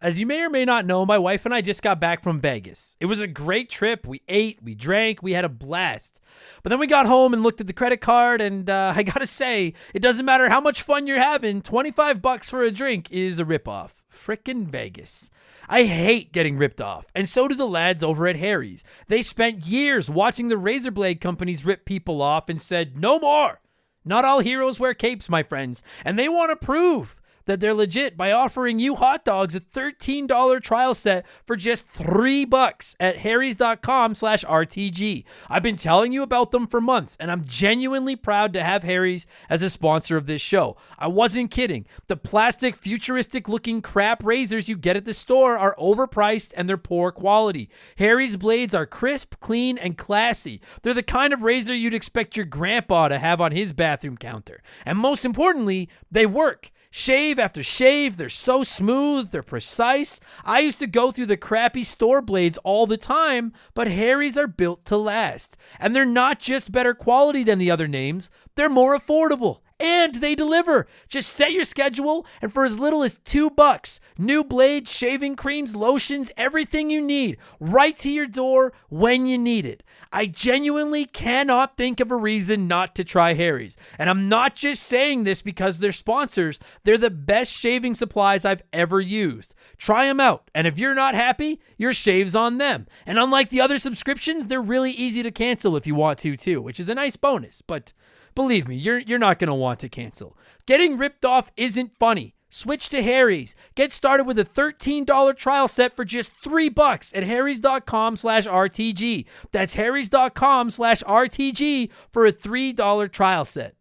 As you may or may not know, my wife and I just got back from Vegas. It was a great trip. We ate, we drank, we had a blast. But then we got home and looked at the credit card, and I gotta say, it doesn't matter how much fun you're having, $25 for a drink is a ripoff. Frickin' Vegas. I hate getting ripped off, and so do the lads over at Harry's. They spent years watching the razor blade companies rip people off and said, no more. Not all heroes wear capes, my friends, and they want to prove that they're legit by offering you hot dogs a $13 trial set for just $3 at harrys.com/RTG. I've been telling you about them for months, and I'm genuinely proud to have Harry's as a sponsor of this show. I wasn't kidding. The plastic, futuristic-looking crap razors you get at the store are overpriced and they're poor quality. Harry's blades are crisp, clean, and classy. They're the kind of razor you'd expect your grandpa to have on his bathroom counter. And most importantly, they work. Shave after shave, they're so smooth, they're precise. I used to go through the crappy store blades all the time, but Harry's are built to last. And they're not just better quality than the other names, they're more affordable. And they deliver. Just set your schedule, and for as little as $2, new blades, shaving creams, lotions, everything you need, right to your door when you need it. I genuinely cannot think of a reason not to try Harry's. And I'm not just saying this because they're sponsors. They're the best shaving supplies I've ever used. Try them out, and if you're not happy, your shave's on them. And unlike the other subscriptions, they're really easy to cancel if you want to too, which is a nice bonus, but believe me, you're not going to want to cancel. Getting ripped off isn't funny. Switch to Harry's. Get started with a $13 trial set for just $3 at harrys.com/RTG. That's harrys.com/RTG for a $3 trial set.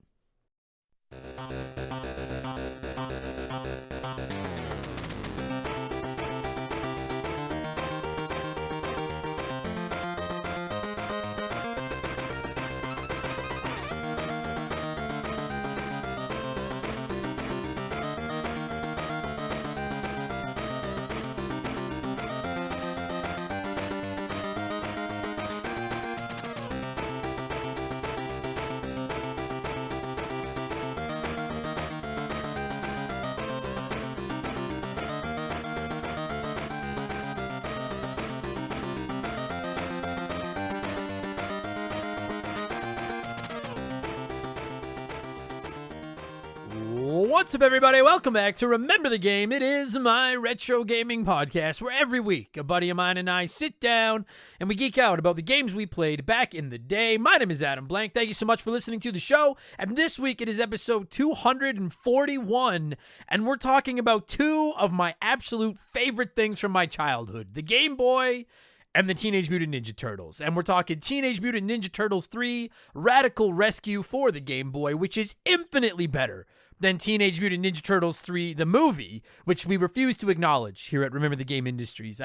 What's up, everybody? Welcome back to Remember the Game. It is my retro gaming podcast where every week a buddy of mine and I sit down and we geek out about the games we played back in the day. My name is Adam Blank. Thank you so much for listening to the show. And this week it is episode 241, and we're talking about two of my absolute favorite things from my childhood: the Game Boy and the Teenage Mutant Ninja Turtles. And we're talking Teenage Mutant Ninja Turtles 3 Radical Rescue for the Game Boy, which is infinitely better than Teenage Mutant Ninja Turtles 3, the movie, which we refuse to acknowledge here at Remember the Game Industries.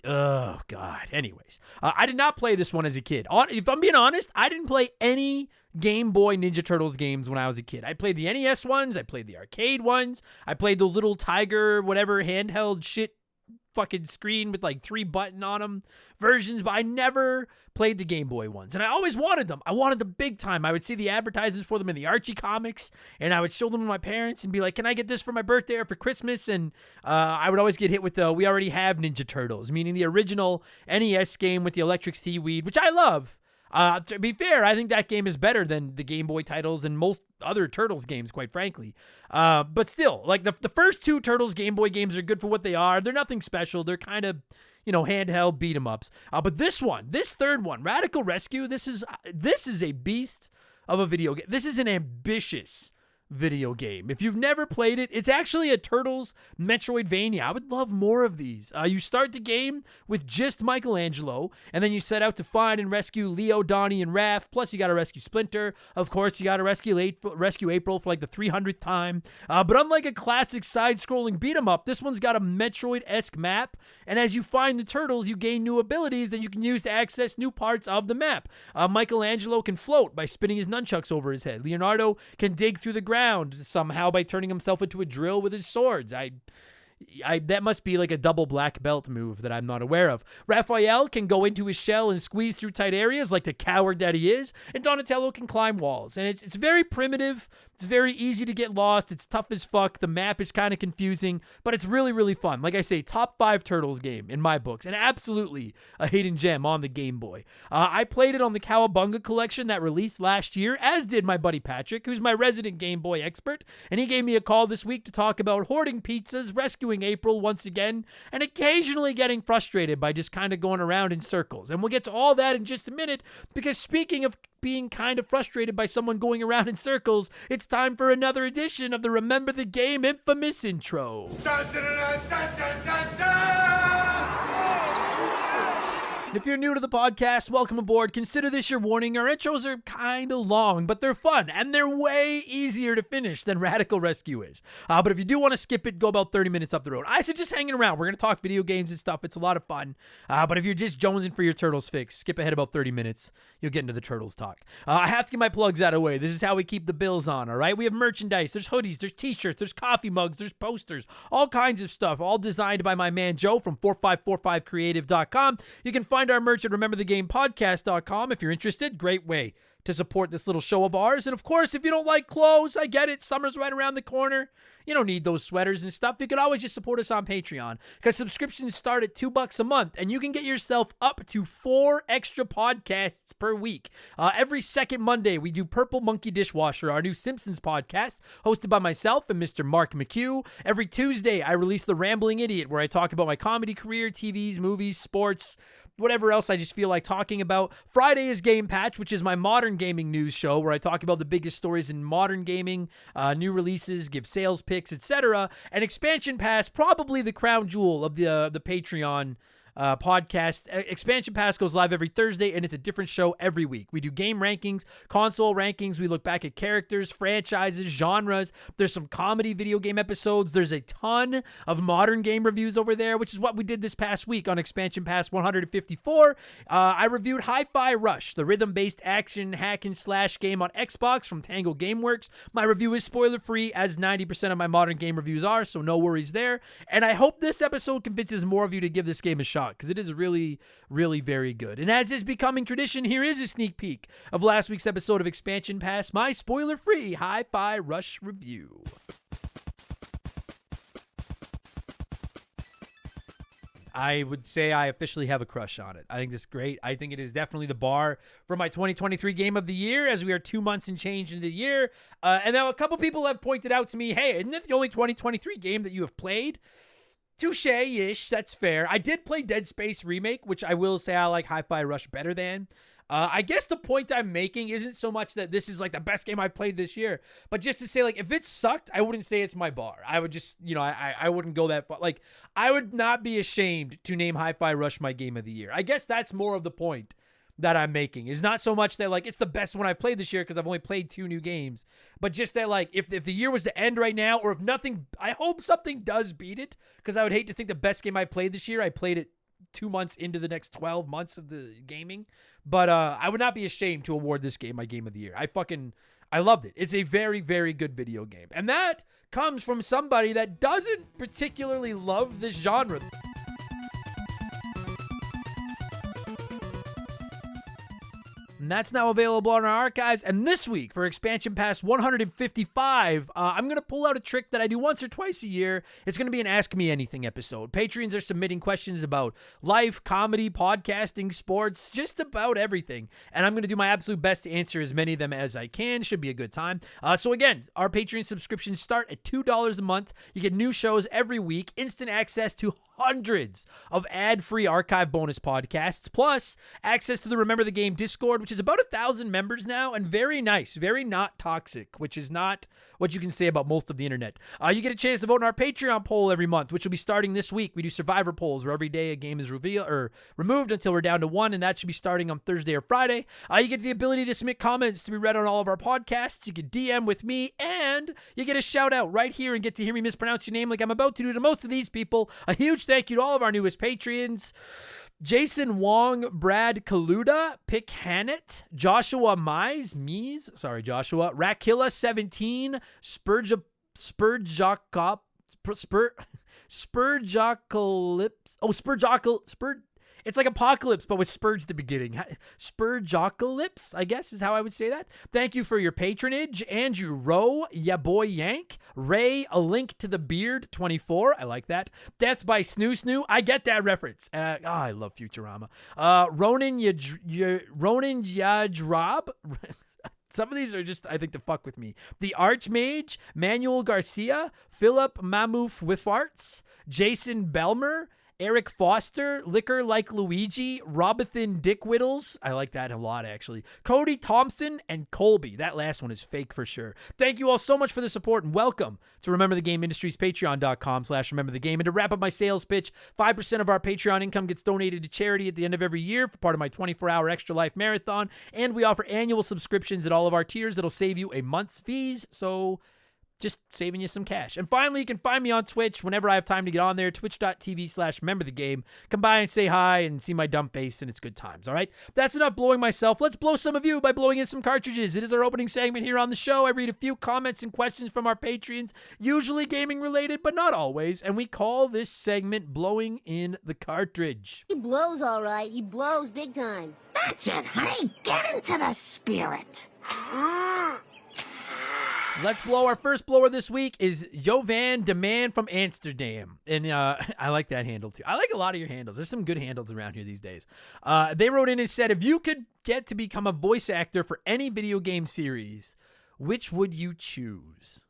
Oh, God. Anyways, I did not play this one as a kid. If I'm being honest, I didn't play any Game Boy Ninja Turtles games when I was a kid. I played the NES ones. I played the arcade ones. I played those little Tiger, whatever, handheld shit fucking screen with like 3 button on them versions, but I never played the Game Boy ones, and I always wanted them. I wanted them big time. I would see the advertisements for them in the Archie comics, and I would show them to my parents and be like, can I get this for my birthday or for Christmas? And I would always get hit with the we already have Ninja Turtles, meaning the original NES game with the electric seaweed, which I love. To be fair, I think that game is better than the Game Boy titles and most other Turtles games, quite frankly. But still, like the first two Turtles Game Boy games are good for what they are. They're nothing special. They're kind of, handheld beat 'em ups. But this third one, Radical Rescue, this is a beast of a video game. This is an ambitious video game. If you've never played it, it's actually a Turtles Metroidvania. I would love more of these. You start the game with just Michelangelo, and then you set out to find and rescue Leo, Donnie, and Raph. Plus, you got to rescue Splinter. Of course, you got to rescue April for like the 300th time. But unlike a classic side-scrolling beat-em-up, this one's got a Metroid-esque map, and as you find the turtles, you gain new abilities that you can use to access new parts of the map. Michelangelo can float by spinning his nunchucks over his head. Leonardo can dig through the ground somehow by turning himself into a drill with his swords. That must be like a double black belt move that I'm not aware of. Raphael can go into his shell and squeeze through tight areas like the coward that he is, and Donatello can climb walls. And it's very primitive. It's very easy to get lost. It's tough as fuck. The map is kind of confusing, but it's really, really fun. Like I say, top 5 Turtles game in my books, and absolutely a hidden gem on the Game Boy. I played it on the Cowabunga collection that released last year, as did my buddy Patrick, who's my resident Game Boy expert, and he gave me a call this week to talk about hoarding pizzas, rescuing April once again, and occasionally getting frustrated by just kind of going around in circles. And we'll get to all that in just a minute, because speaking of being kind of frustrated by someone going around in circles, it's time for another edition of the Remember the Game infamous intro. Dun, dun, dun, dun, dun, dun, dun. If you're new to the podcast, welcome aboard. Consider this your warning. Our intros are kind of long, but they're fun, and they're way easier to finish than Radical Rescue is. But if you do want to skip it, go about 30 minutes up the road. I suggest hanging around. We're going to talk video games and stuff. It's a lot of fun. But if you're just jonesing for your Turtles fix, skip ahead about 30 minutes. You'll get into the Turtles talk. I have to get my plugs out of the way. This is how we keep the bills on, all right? We have merchandise. There's hoodies. There's t-shirts. There's coffee mugs. There's posters. All kinds of stuff, all designed by my man Joe from 4545creative.com. You can find our merch at rememberthegamepodcast.com if you're interested. Great way to support this little show of ours. And of course, if you don't like clothes, I get it. Summer's right around the corner. You don't need those sweaters and stuff. You can always just support us on Patreon, because subscriptions start at $2 a month, and you can get yourself up to 4 extra podcasts per week. Every second Monday, we do Purple Monkey Dishwasher, our new Simpsons podcast, hosted by myself and Mr. Mark McHugh. Every Tuesday, I release The Rambling Idiot, where I talk about my comedy career, TVs, movies, sports, whatever else I just feel like talking about. Friday is Game Patch, which is my modern gaming news show, where I talk about the biggest stories in modern gaming, new releases, give sales picks, etc. And Expansion Pass, probably the crown jewel of the Patreon podcast. Expansion Pass goes live every Thursday, and it's a different show every week. We do game rankings, console rankings. We look back at characters, franchises, genres. There's some comedy video game episodes. There's a ton of modern game reviews over there, which is what we did this past week on Expansion Pass 154. I reviewed Hi-Fi Rush, the rhythm-based action hack and slash game on Xbox from Tango Gameworks. My review is spoiler-free, as 90% of my modern game reviews are, so no worries there. And I hope this episode convinces more of you to give this game a shot, because it is really, really very good. And as is becoming tradition, here is a sneak peek of last week's episode of Expansion Pass, my spoiler-free Hi-Fi Rush review. I would say I officially have a crush on it. I think this is great. I think it is definitely the bar for my 2023 game of the year, as we are 2 months and change into the year. And now a couple people have pointed out to me, hey, isn't it the only 2023 game that you have played? Touche-ish, that's fair. I did play Dead Space Remake, which I will say I like Hi-Fi Rush better than. I guess the point I'm making isn't so much that this is like the best game I've played this year, but just to say, like, if it sucked, I wouldn't say it's my bar. I would just, I wouldn't go that far. Like, I would not be ashamed to name Hi-Fi Rush my game of the year. I guess that's more of the point that I'm making, is not so much that, like, it's the best one I've played this year because I've only played 2 new games, but just that, like, if the year was to end right now, or if nothing, I hope something does beat it, because I would hate to think the best game I played this year, I played it 2 months into the next 12 months of the gaming. But I would not be ashamed to award this game my game of the year. I loved it. It's a very, very good video game. And that comes from somebody that doesn't particularly love this genre. And that's now available on our archives. And this week, for Expansion Pass 155, I'm going to pull out a trick that I do once or twice a year. It's going to be an Ask Me Anything episode. Patrons are submitting questions about life, comedy, podcasting, sports, just about everything. And I'm going to do my absolute best to answer as many of them as I can. Should be a good time. So again, our Patreon subscriptions start at $2 a month. You get new shows every week, instant access to hundreds of ad-free archive bonus podcasts, plus access to the Remember the Game Discord, which is about 1,000 members now, and very nice, very not toxic, which is not what you can say about most of the internet. You get a chance to vote in our Patreon poll every month, which will be starting this week. We do survivor polls where every day a game is removed until we're down to 1, and that should be starting on Thursday or Friday. You get the ability to submit comments to be read on all of our podcasts. You can DM with me, and you get a shout out right here and get to hear me mispronounce your name like I'm about to do to most of these people. A huge thank you to all of our newest Patreons: Jason Wong, Brad Kaluda, Pick Hannett, Joshua Rakilla 17, Spurgocalypse. Oh, it's like apocalypse, but with Spurge at the beginning. Spurgocalypse, I guess, is how I would say that. Thank you for your patronage. Andrew Rowe, Ya Boy Yank. Ray, A Link to the Beard, 24. I like that. Death by Snoo Snoo. I get that reference. I love Futurama. Ronan Yajrab. Some of these are just, I think, to fuck with me. The Archmage, Manuel Garcia, Philip Mamouf Wiffarts, Jason Belmer, Eric Foster, Liquor Like Luigi, Robinson Dickwhittles. I like that a lot, actually. Cody Thompson and Colby. That last one is fake for sure. Thank you all so much for the support and welcome to Remember the Game Industries, patreon.com/rememberthegame. And to wrap up my sales pitch, 5% of our Patreon income gets donated to charity at the end of every year for part of my 24-hour Extra Life Marathon. And we offer annual subscriptions at all of our tiers that'll save you a month's fees. So just saving you some cash. And finally, you can find me on Twitch whenever I have time to get on there, twitch.tv/rememberthegame. Come by and say hi and see my dumb face, and it's good times, all right? That's enough blowing myself. Let's blow some of you by blowing in some cartridges. It is our opening segment here on the show. I read a few comments and questions from our Patreons, usually gaming related, but not always, and we call this segment Blowing in the Cartridge. He blows all right. He blows big time. That's it, honey. Get into the spirit. Let's blow. Our first blower this week is Jovan de Man from Amsterdam. And I like that handle too. I like a lot of your handles. There's some good handles around here these days. They wrote in and said, if you could get to become a voice actor for any video game series, which would you choose?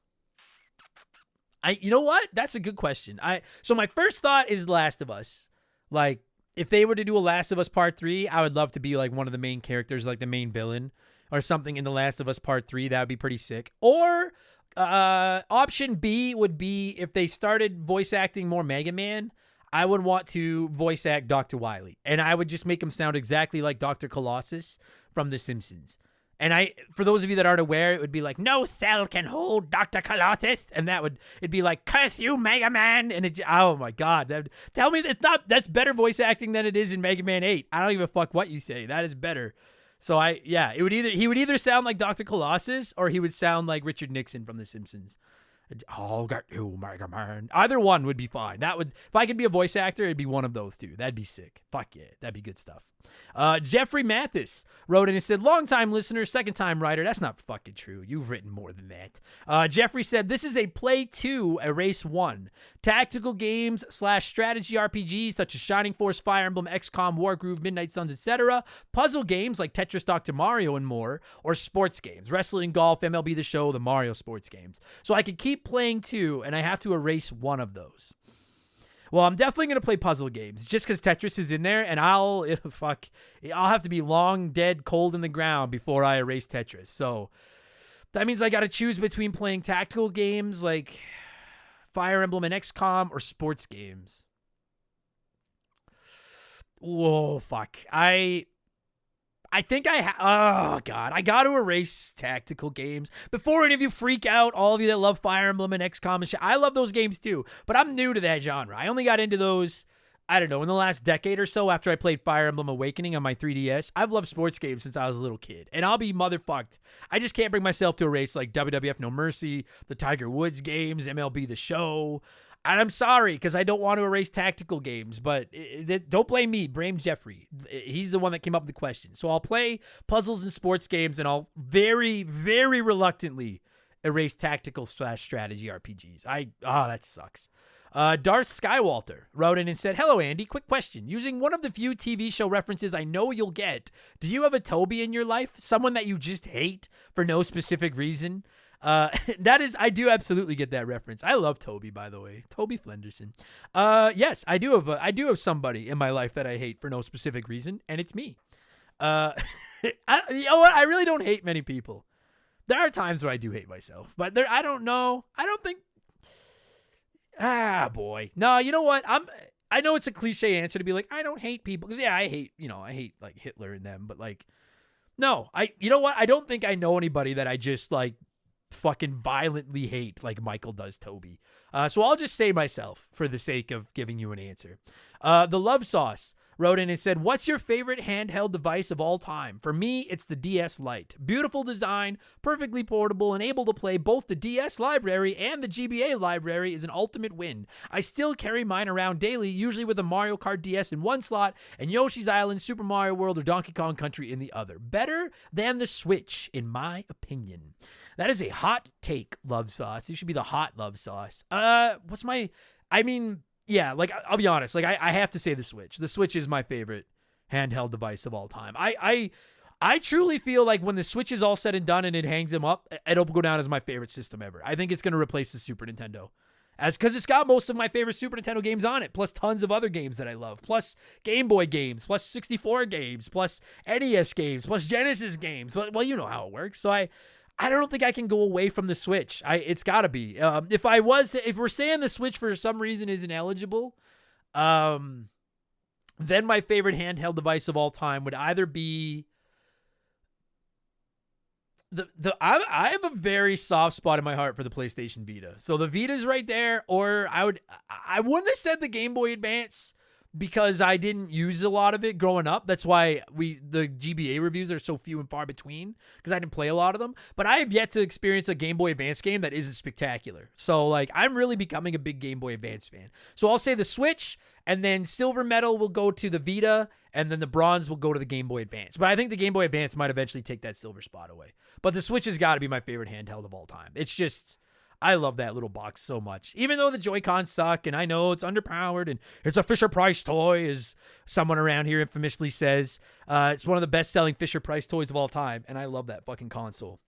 You know what? That's a good question. So my first thought is Last of Us. Like, if they were to do a Last of Us Part 3, I would love to be like one of the main characters, like the main villain or something in The Last of Us Part 3. That would be pretty sick. Or option B would be if they started voice acting more Mega Man, I would want to voice act Dr. Wily. And I would just make him sound exactly like Dr. Colossus from The Simpsons. And for those of you that aren't aware, it would be like, no cell can hold Dr. Colossus. And it'd be like, curse you, Mega Man. And oh my God. Tell me that's better voice acting than it is in Mega Man 8. I don't give a fuck what you say. That is better. So he would either sound like Dr. Colossus or he would sound like Richard Nixon from The Simpsons. Oh, got you, Mega Man. Either one would be fine. If I could be a voice actor, it'd be one of those two. That'd be sick. Fuck yeah, that'd be good stuff. Jeffrey Mathis wrote in and said, long-time listener, second-time writer. That's not fucking true. You've written more than that. Jeffrey said, this is a Play 2, Erase 1. Tactical games / strategy RPGs such as Shining Force, Fire Emblem, XCOM, Wargroove, Midnight Suns, etc. Puzzle games like Tetris, Dr. Mario, and more. Or sports games, wrestling, golf, MLB The Show, the Mario sports games. So I could keep playing 2, and I have to erase one of those. Well, I'm definitely going to play puzzle games just because Tetris is in there, and I'll have to be long dead, cold in the ground before I erase Tetris. So that means I got to choose between playing tactical games like Fire Emblem and XCOM or sports games. Whoa, fuck. I think oh God, I got to erase tactical games. Before any of you freak out, all of you that love Fire Emblem and XCOM and shit, I love those games too, but I'm new to that genre. I only got into those, I don't know, in the last decade or so after I played Fire Emblem Awakening on my 3DS. I've loved sports games since I was a little kid, and I'll be motherfucked. I just can't bring myself to erase like WWF No Mercy, the Tiger Woods games, MLB The Show. And I'm sorry, because I don't want to erase tactical games, but don't blame me. Blame Jeffrey. He's the one that came up with the question. So I'll play puzzles and sports games, and I'll very, very reluctantly erase tactical / strategy RPGs. That sucks. Darth Skywalter wrote in and said, hello, Andy. Quick question. Using one of the few TV show references I know you'll get, do you have a Toby in your life? Someone that you just hate for no specific reason? I do absolutely get that reference. I love Toby, by the way. Toby Flenderson. Yes, I do have somebody in my life that I hate for no specific reason, and it's me. You know what? I really don't hate many people. There are times where I do hate myself, but I don't know. I don't think. Boy. No, you know what? I know it's a cliche answer to be like, I don't hate people, because I hate like Hitler and them, but like, no, you know what? I don't think I know anybody that I just like fucking violently hate like Michael does Toby. So I'll just say myself for the sake of giving you an answer. The Love Sauce wrote in and said, what's your favorite handheld device of all time? For me, it's the DS Lite. Beautiful design, perfectly portable, and able to play both the DS library and the GBA library is an ultimate win. I still carry mine around daily, usually with a Mario Kart DS in one slot and Yoshi's Island, Super Mario World, or Donkey Kong Country in the other. Better than the Switch, in my opinion. That is a hot take, Love Sauce. You should be the hot Love Sauce. Yeah, like, I'll be honest. Like, I have to say the Switch. The Switch is my favorite handheld device of all time. I truly feel like when the Switch is all said and done and it hangs them up, it'll go down as my favorite system ever. I think it's going to replace the Super Nintendo. Because it's got most of my favorite Super Nintendo games on it, plus tons of other games that I love, plus Game Boy games, plus 64 games, plus NES games, plus Genesis games. Well, you know how it works. So I don't think I can go away from the Switch. It's got to be. If we're saying the Switch for some reason isn't eligible, then my favorite handheld device of all time would either be I have a very soft spot in my heart for the PlayStation Vita. So the Vita's right there, or I wouldn't have said the Game Boy Advance because I didn't use a lot of it growing up. That's why the GBA reviews are so few and far between, because I didn't play a lot of them. But I have yet to experience a Game Boy Advance game that isn't spectacular. So, like, I'm really becoming a big Game Boy Advance fan. So I'll say the Switch, and then silver medal will go to the Vita, and then the bronze will go to the Game Boy Advance. But I think the Game Boy Advance might eventually take that silver spot away. But the Switch has got to be my favorite handheld of all time. It's just, I love that little box so much. Even though the Joy-Cons suck, and I know it's underpowered, and it's a Fisher-Price toy, as someone around here infamously says. It's one of the best-selling Fisher-Price toys of all time, and I love that fucking console.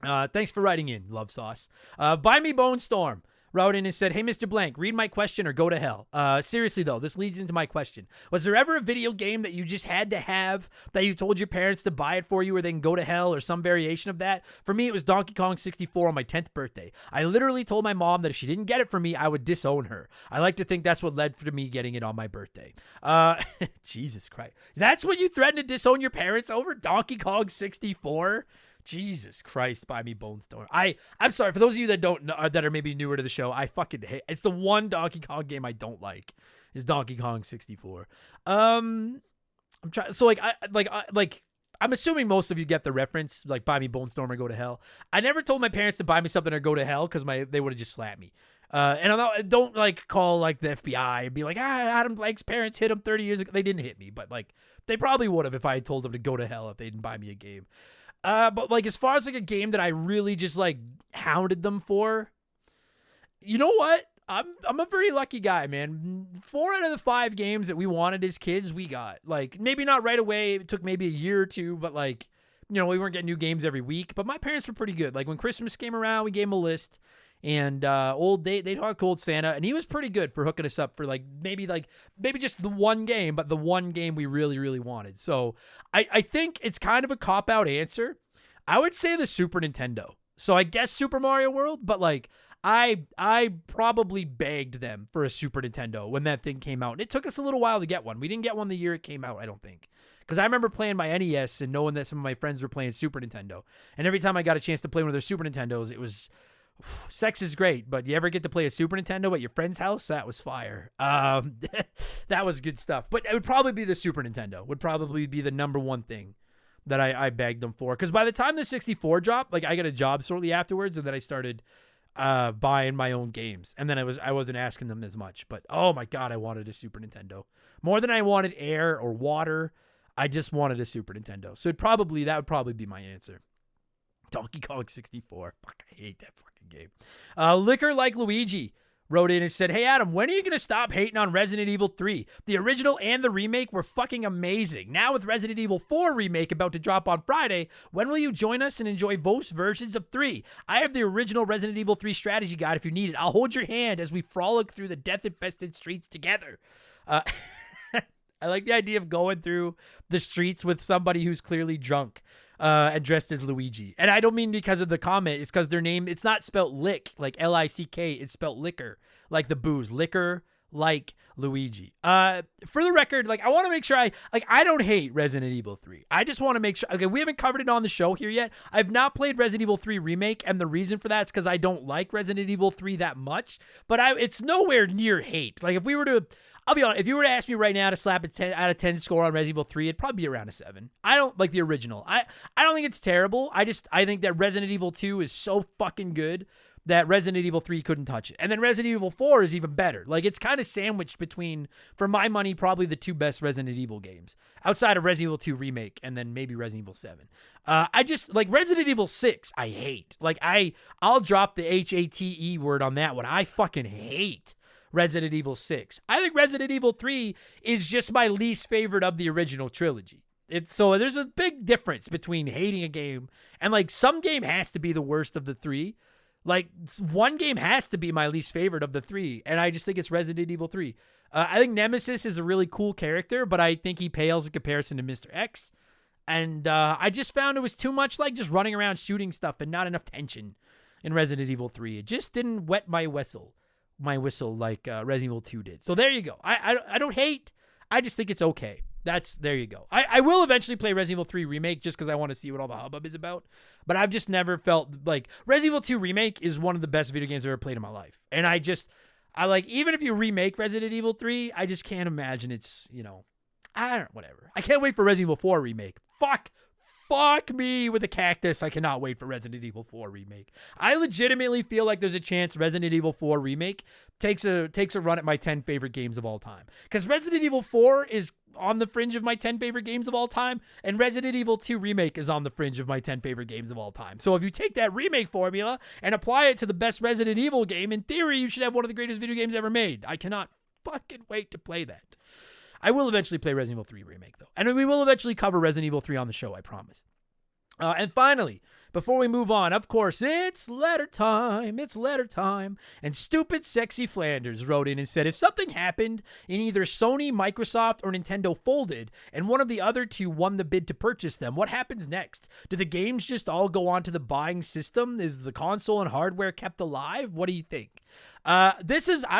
Thanks for writing in, Love Sauce. Buy Me Bone Storm wrote in and said, hey, Mr. Blank, read my question or go to hell. Seriously, though, this leads into my question. Was there ever a video game that you just had to have, that you told your parents to buy it for you or they can go to hell, or some variation of that? For me, it was Donkey Kong 64 on my 10th birthday. I literally told my mom that if she didn't get it for me, I would disown her. I like to think that's what led to me getting it on my birthday. Jesus Christ. That's what you threatened to disown your parents over? Donkey Kong 64? Jesus Christ, Buy Me Bone Storm. I'm sorry, for those of you that don't know, that are maybe newer to the show, I fucking hate, it's the one Donkey Kong game I don't like, is Donkey Kong 64. I'm trying, so I'm assuming most of you get the reference, like Buy Me Bone Storm or Go to Hell. I never told my parents to buy me something or go to hell, because they would have just slapped me. And don't like call like the FBI and be like, Adam Blank's parents hit him 30 years ago. They didn't hit me, but like they probably would have if I had told them to go to hell if they didn't buy me a game. But like as far as like a game that I really just like hounded them for, you know what? I'm a very lucky guy, man. 4 out of the 5 games that we wanted as kids, we got. Like maybe not right away. It took maybe a year or two, but like, you know, we weren't getting new games every week. But my parents were pretty good. Like when Christmas came around, we gave them a list. And they'd hard cold Santa, and he was pretty good for hooking us up for maybe just the one game, but the one game we really, really wanted. So I think it's kind of a cop-out answer. I would say the Super Nintendo. So I guess Super Mario World, but like I probably begged them for a Super Nintendo when that thing came out. And it took us a little while to get one. We didn't get one the year it came out, I don't think. Because I remember playing my NES and knowing that some of my friends were playing Super Nintendo. And every time I got a chance to play one of their Super Nintendos, it was... Sex is great, but you ever get to play a Super Nintendo at your friend's house? That was fire. That was good stuff. But it would probably be the Super Nintendo. Would probably be the number one thing that I begged them for. Because by the time the 64 dropped, like I got a job shortly afterwards, and then I started buying my own games. And then I wasn't asking them as much. But oh my God, I wanted a Super Nintendo. More than I wanted air or water, I just wanted a Super Nintendo. So that would probably be my answer. Donkey Kong 64. Fuck, I hate that fucking game. Liquor Like Luigi wrote in and said, hey, Adam, when are you going to stop hating on Resident Evil 3? The original and the remake were fucking amazing. Now with Resident Evil 4 remake about to drop on Friday, when will you join us and enjoy both versions of 3? I have the original Resident Evil 3 strategy guide if you need it. I'll hold your hand as we frolic through the death-infested streets together. I like the idea of going through the streets with somebody who's clearly drunk. And dressed as Luigi. And I don't mean because of the comment. It's because their name, it's not spelt lick, like L-I-C-K. It's spelt liquor, like the booze. Liquor like Luigi. For the record, like I want to make sure I don't hate Resident Evil 3. I just want to make sure, okay, we haven't covered it on the show here yet. I've not played Resident Evil 3 Remake, and the reason for that is because I don't like Resident Evil 3 that much, but it's nowhere near hate. Like if we were to, I'll be honest. If you were to ask me right now to slap a 10 out of 10 score on Resident Evil 3, it'd probably be around a 7. I don't like the original. I don't think it's terrible. I think that Resident Evil 2 is so fucking good that Resident Evil 3 couldn't touch it. And then Resident Evil 4 is even better. Like, it's kind of sandwiched between, for my money, probably the 2 best Resident Evil games. Outside of Resident Evil 2 Remake and then maybe Resident Evil 7. I just, like, Resident Evil 6, I hate. Like, I'll drop the HATE word on that one. I fucking hate Resident Evil 6. I think Resident Evil 3 is just my least favorite of the original trilogy. So there's a big difference between hating a game and, like, some game has to be the worst of the 3. Like, one game has to be my least favorite of the 3, and I just think it's Resident Evil 3. I think Nemesis is a really cool character, but I think he pales in comparison to Mr. X. And I just found it was too much like just running around shooting stuff and not enough tension in Resident Evil 3. It just didn't wet my whistle like Resident Evil 2 did. So there you go. I don't hate. I just think it's okay. There you go. I will eventually play Resident Evil 3 Remake just because I want to see what all the hubbub is about. But I've just never felt like Resident Evil 2 Remake is one of the best video games I've ever played in my life. And I like, even if you remake Resident Evil 3, I just can't imagine it's, whatever. I can't wait for Resident Evil 4 Remake. Fuck me with a cactus. I cannot wait for Resident Evil 4 Remake. I legitimately feel like there's a chance Resident Evil 4 Remake takes a run at my 10 favorite games of all time. Because Resident Evil 4 is on the fringe of my 10 favorite games of all time, and Resident Evil 2 Remake is on the fringe of my 10 favorite games of all time. So if you take that remake formula and apply it to the best Resident Evil game, in theory, you should have one of the greatest video games ever made. I cannot fucking wait to play that. I will eventually play Resident Evil 3 Remake, though. And we will eventually cover Resident Evil 3 on the show, I promise. And finally, before we move on, of course, it's letter time. It's letter time. And Stupid Sexy Flanders wrote in and said, if something happened and either Sony, Microsoft, or Nintendo folded, and one of the other two won the bid to purchase them, what happens next? Do the games just all go onto the buying system? Is the console and hardware kept alive? What do you think? I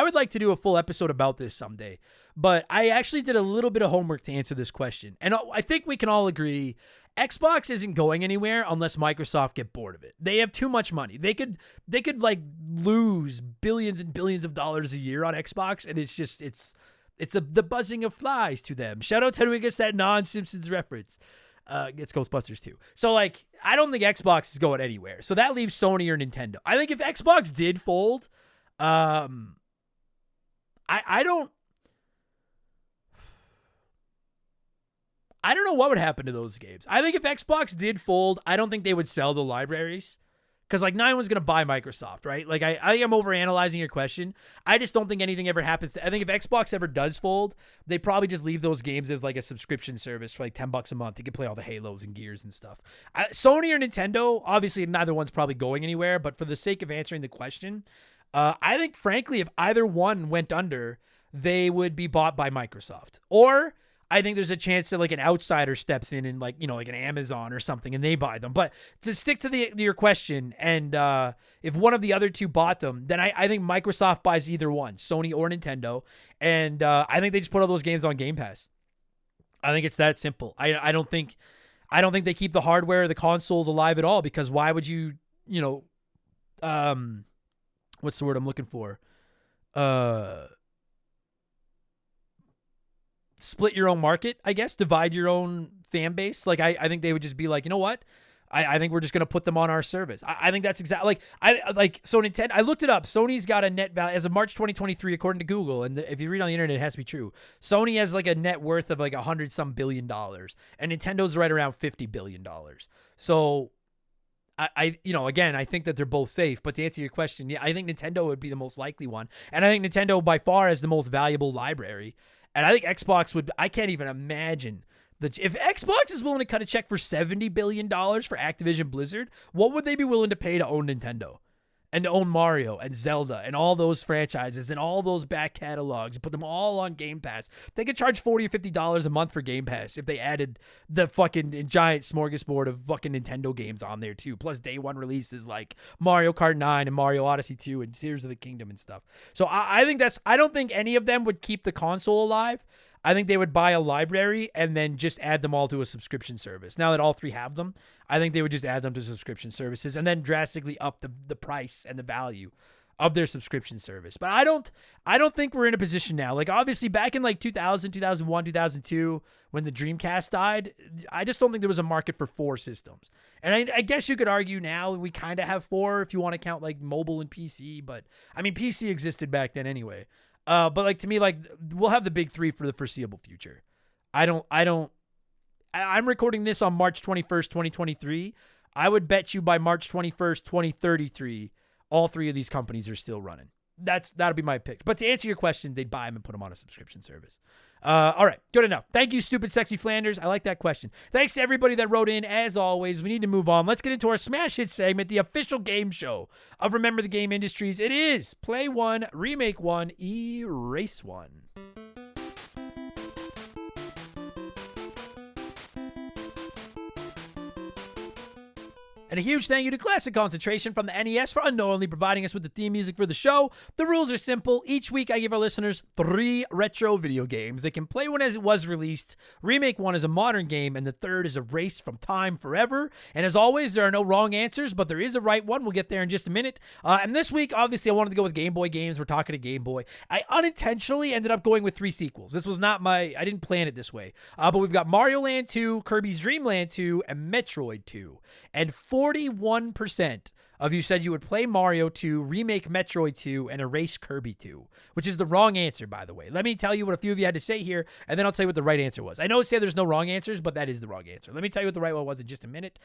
would like to do a full episode about this someday, but I actually did a little bit of homework to answer this question. And I think we can all agree Xbox isn't going anywhere unless Microsoft get bored of it. They have too much money. They could like lose billions and billions of dollars a year on Xbox, and it's the buzzing of flies to them. Shout out to whoever gets that non-Simpsons reference. It's Ghostbusters too. So, like, I don't think Xbox is going anywhere. So that leaves Sony or Nintendo. I think if Xbox did fold, I don't know what would happen to those games. I think if Xbox did fold, I don't think they would sell the libraries. Because, like, no one's going to buy Microsoft, right? Like, I am overanalyzing your question. I just don't think anything ever happens. I think if Xbox ever does fold, they probably just leave those games as, like, a subscription service for, like, $10 a month. You can play all the Halos and Gears and stuff. Sony or Nintendo, obviously, neither one's probably going anywhere. But for the sake of answering the question, I think, frankly, if either one went under, they would be bought by Microsoft. Or I think there's a chance that, like, an outsider steps in and, like, like an Amazon or something, and they buy them. But to stick to your question, and if one of the other two bought them, then I think Microsoft buys either one, Sony or Nintendo, and I think they just put all those games on Game Pass. I think it's that simple. I don't think they keep the hardware or the consoles alive at all, because why would you, what's the word I'm looking for? Split your own market, I guess, divide your own fan base. Like, I think they would just be like, you know what? I think we're just going to put them on our service. I think that's exactly so Nintendo, I looked it up. Sony's got a net value as of March 2023, according to Google. And if you read on the internet, it has to be true. Sony has like a net worth of like $100-some billion, and Nintendo's right around $50 billion. So again, I think that they're both safe, but to answer your question, yeah, I think Nintendo would be the most likely one. And I think Nintendo by far has the most valuable library. And I think Xbox I can't even imagine if Xbox is willing to cut a check for $70 billion for Activision Blizzard, what would they be willing to pay to own Nintendo and to own Mario and Zelda and all those franchises and all those back catalogs and put them all on Game Pass? They could charge $40 or $50 a month for Game Pass if they added the fucking giant smorgasbord of fucking Nintendo games on there too. Plus day one releases like Mario Kart 9 and Mario Odyssey 2 and Tears of the Kingdom and stuff. So I think I don't think any of them would keep the console alive. I think they would buy a library and then just add them all to a subscription service. Now that all three have them, I think they would just add them to subscription services and then drastically up the price and the value of their subscription service. But I don't think we're in a position now. Like, obviously back in like 2000, 2001, 2002, when the Dreamcast died, I just don't think there was a market for 4 systems. And I guess you could argue now we kind of have 4 if you want to count like mobile and PC, but I mean, PC existed back then anyway. But like, to me, like, we'll have the big 3 for the foreseeable future. I'm recording this on March 21st, 2023. I would bet you by March 21st, 2033, all 3 of these companies are still running. That'll be my pick. But to answer your question, they'd buy them and put them on a subscription service. All right, good enough. Thank you, Stupid Sexy Flanders. I like that question. Thanks to everybody that wrote in. As always, we need to move on. Let's get into our Smash Hit segment, the official game show of Remember the Game Industries. It is Play 1, Remake 1, Erase 1. And a huge thank you to Classic Concentration from the NES for unknowingly providing us with the theme music for the show. The rules are simple. Each week I give our listeners 3 retro video games. They can play one as it was released, remake one as a modern game, and the third is erased from time forever. And as always, there are no wrong answers, but there is a right one. We'll get there in just a minute. And this week, obviously, I wanted to go with Game Boy games. We're talking to Game Boy. I unintentionally ended up going with 3 sequels. This was not I didn't plan it this way. But we've got Mario Land 2, Kirby's Dream Land 2, and Metroid 2. And 41% of you said you would play Mario 2, remake Metroid 2, and erase Kirby 2, which is the wrong answer, by the way. Let me tell you what a few of you had to say here, and then I'll tell you what the right answer was. I know it said there's no wrong answers, but that is the wrong answer. Let me tell you what the right one was in just a minute.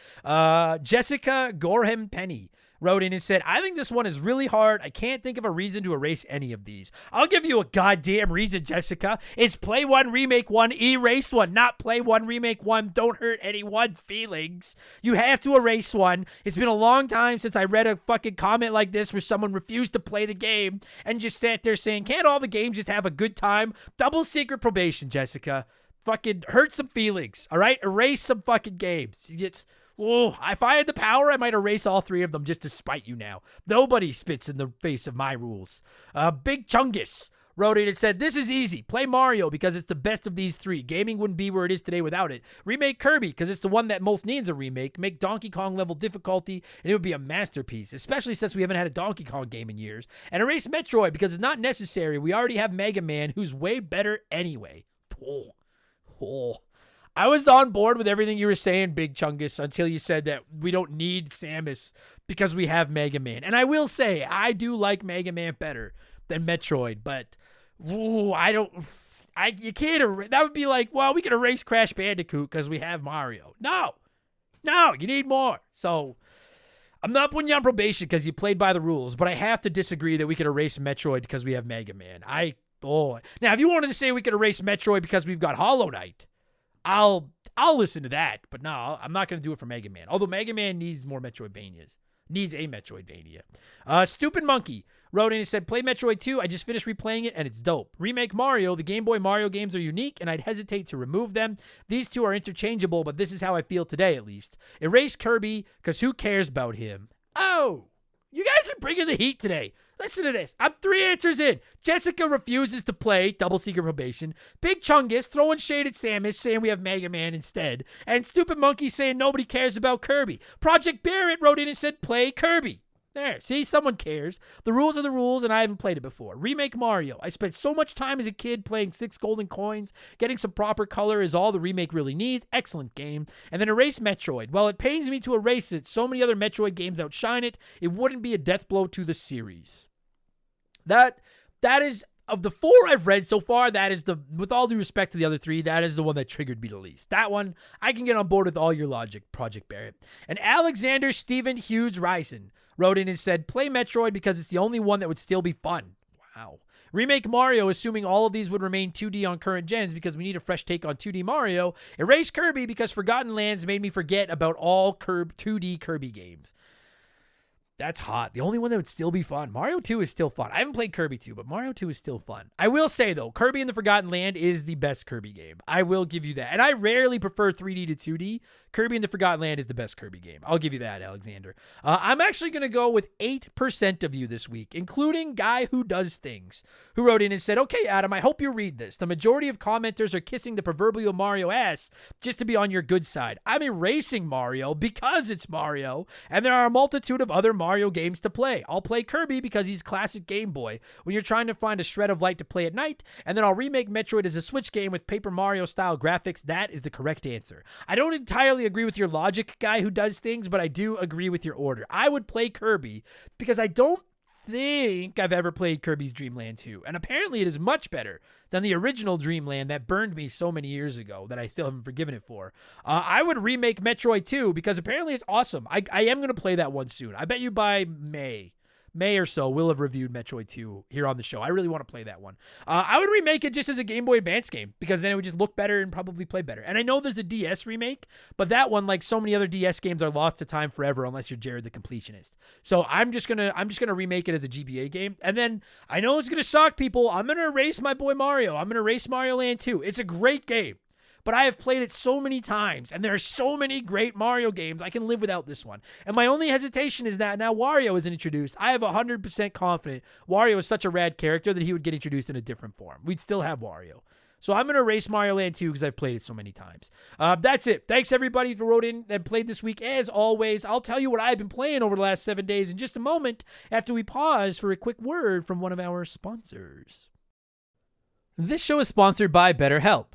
Jessica Gorham Penny wrote in and said, I think this one is really hard. I can't think of a reason to erase any of these. I'll give you a goddamn reason, Jessica. It's Play 1, Remake 1, Erase 1, not Play 1, Remake 1. Don't hurt anyone's feelings. You have to erase one. It's been a long time since I read a fucking comment like this where someone refused to play the game and just sat there saying, can't all the games just have a good time? Double secret probation, Jessica. Fucking hurt some feelings, all right? Erase some fucking games. If I had the power, I might erase all 3 of them just to spite you now. Nobody spits in the face of my rules. Big Chungus wrote in and said, this is easy. Play Mario because it's the best of these 3. Gaming wouldn't be where it is today without it. Remake Kirby because it's the one that most needs a remake. Make Donkey Kong level difficulty and it would be a masterpiece, especially since we haven't had a Donkey Kong game in years. And erase Metroid because it's not necessary. We already have Mega Man, who's way better anyway. I was on board with everything you were saying, Big Chungus, until you said that we don't need Samus because we have Mega Man. And I will say, I do like Mega Man better than Metroid, but you can't, that would be like, well, we can erase Crash Bandicoot because we have Mario. No, you need more. So I'm not putting you on probation because you played by the rules, but I have to disagree that we could erase Metroid because we have Mega Man. Now, if you wanted to say we could erase Metroid because we've got Hollow Knight, I'll listen to that, but no, I'm not going to do it for Mega Man. Although Mega Man needs more Metroidvanias. Needs a Metroidvania. Stupid Monkey wrote in and said, play Metroid 2. I just finished replaying it, and it's dope. Remake Mario. The Game Boy Mario games are unique, and I'd hesitate to remove them. These 2 are interchangeable, but this is how I feel today, at least. Erase Kirby, because who cares about him? Oh, you guys are bringing the heat today. Listen to this. I'm 3 answers in. Jessica refuses to play double secret probation. Big Chungus throwing shade at Samus, saying we have Mega Man instead. And Stupid Monkey saying nobody cares about Kirby. Project Barrett wrote in and said play Kirby. There, see, someone cares. The rules are the rules, and I haven't played it before. Remake Mario. I spent so much time as a kid playing 6 golden coins. Getting some proper color is all the remake really needs. Excellent game. And then erase Metroid. While it pains me to erase it, so many other Metroid games outshine it. It wouldn't be a death blow to the series. That is, of the 4 I've read so far, that is with all due respect to the other 3, that is the one that triggered me the least. That one, I can get on board with all your logic, Project Barrett. And Alexander Stephen Hughes Ryson wrote in and said, play Metroid because it's the only one that would still be fun. Wow. Remake Mario, assuming all of these would remain 2D on current gens because we need a fresh take on 2D Mario. Erase Kirby because Forgotten Lands made me forget about all 2D Kirby games. That's hot. The only one that would still be fun. Mario 2 is still fun. I haven't played Kirby 2, but Mario 2 is still fun. I will say, though, Kirby and the Forgotten Land is the best Kirby game. I will give you that. And I rarely prefer 3D to 2D. Kirby and the Forgotten Land is the best Kirby game. I'll give you that, Alexander. I'm actually going to go with 8% of you this week, including Guy Who Does Things, who wrote in and said, okay, Adam, I hope you read this. The majority of commenters are kissing the proverbial Mario ass just to be on your good side. I'm erasing Mario because it's Mario, and there are a multitude of other Mario games to play. I'll play Kirby because he's classic Game Boy when you're trying to find a shred of light to play at night, and then I'll remake Metroid as a Switch game with Paper Mario style graphics. That is the correct answer. I don't entirely agree with your logic, guy who does things, but I do agree with your order. I would play Kirby because I don't think I've ever played Kirby's Dream Land 2, and apparently it is much better than the original Dream Land that burned me so many years ago that I still haven't forgiven it for. I would remake Metroid 2 because apparently it's awesome. I am going to play that one soon. I bet you by May or so, we'll have reviewed Metroid 2 here on the show. I really want to play that one. I would remake it just as a Game Boy Advance game because then it would just look better and probably play better. And I know there's a DS remake, but that one, like so many other DS games, are lost to time forever unless you're Jared the Completionist. So I'm just gonna remake it as a GBA game. And then I know it's gonna shock people. I'm gonna erase my boy Mario. I'm gonna erase Mario Land 2. It's a great game. But I have played it so many times, and there are so many great Mario games, I can live without this one. And my only hesitation is that now Wario isn't introduced. I have 100% confident Wario is such a rad character that he would get introduced in a different form. We'd still have Wario. So I'm going to erase Mario Land 2 because I've played it so many times. That's it. Thanks, everybody, who wrote in and played this week. As always, I'll tell you what I've been playing over the last 7 days in just a moment after we pause for a quick word from one of our sponsors. This show is sponsored by BetterHelp.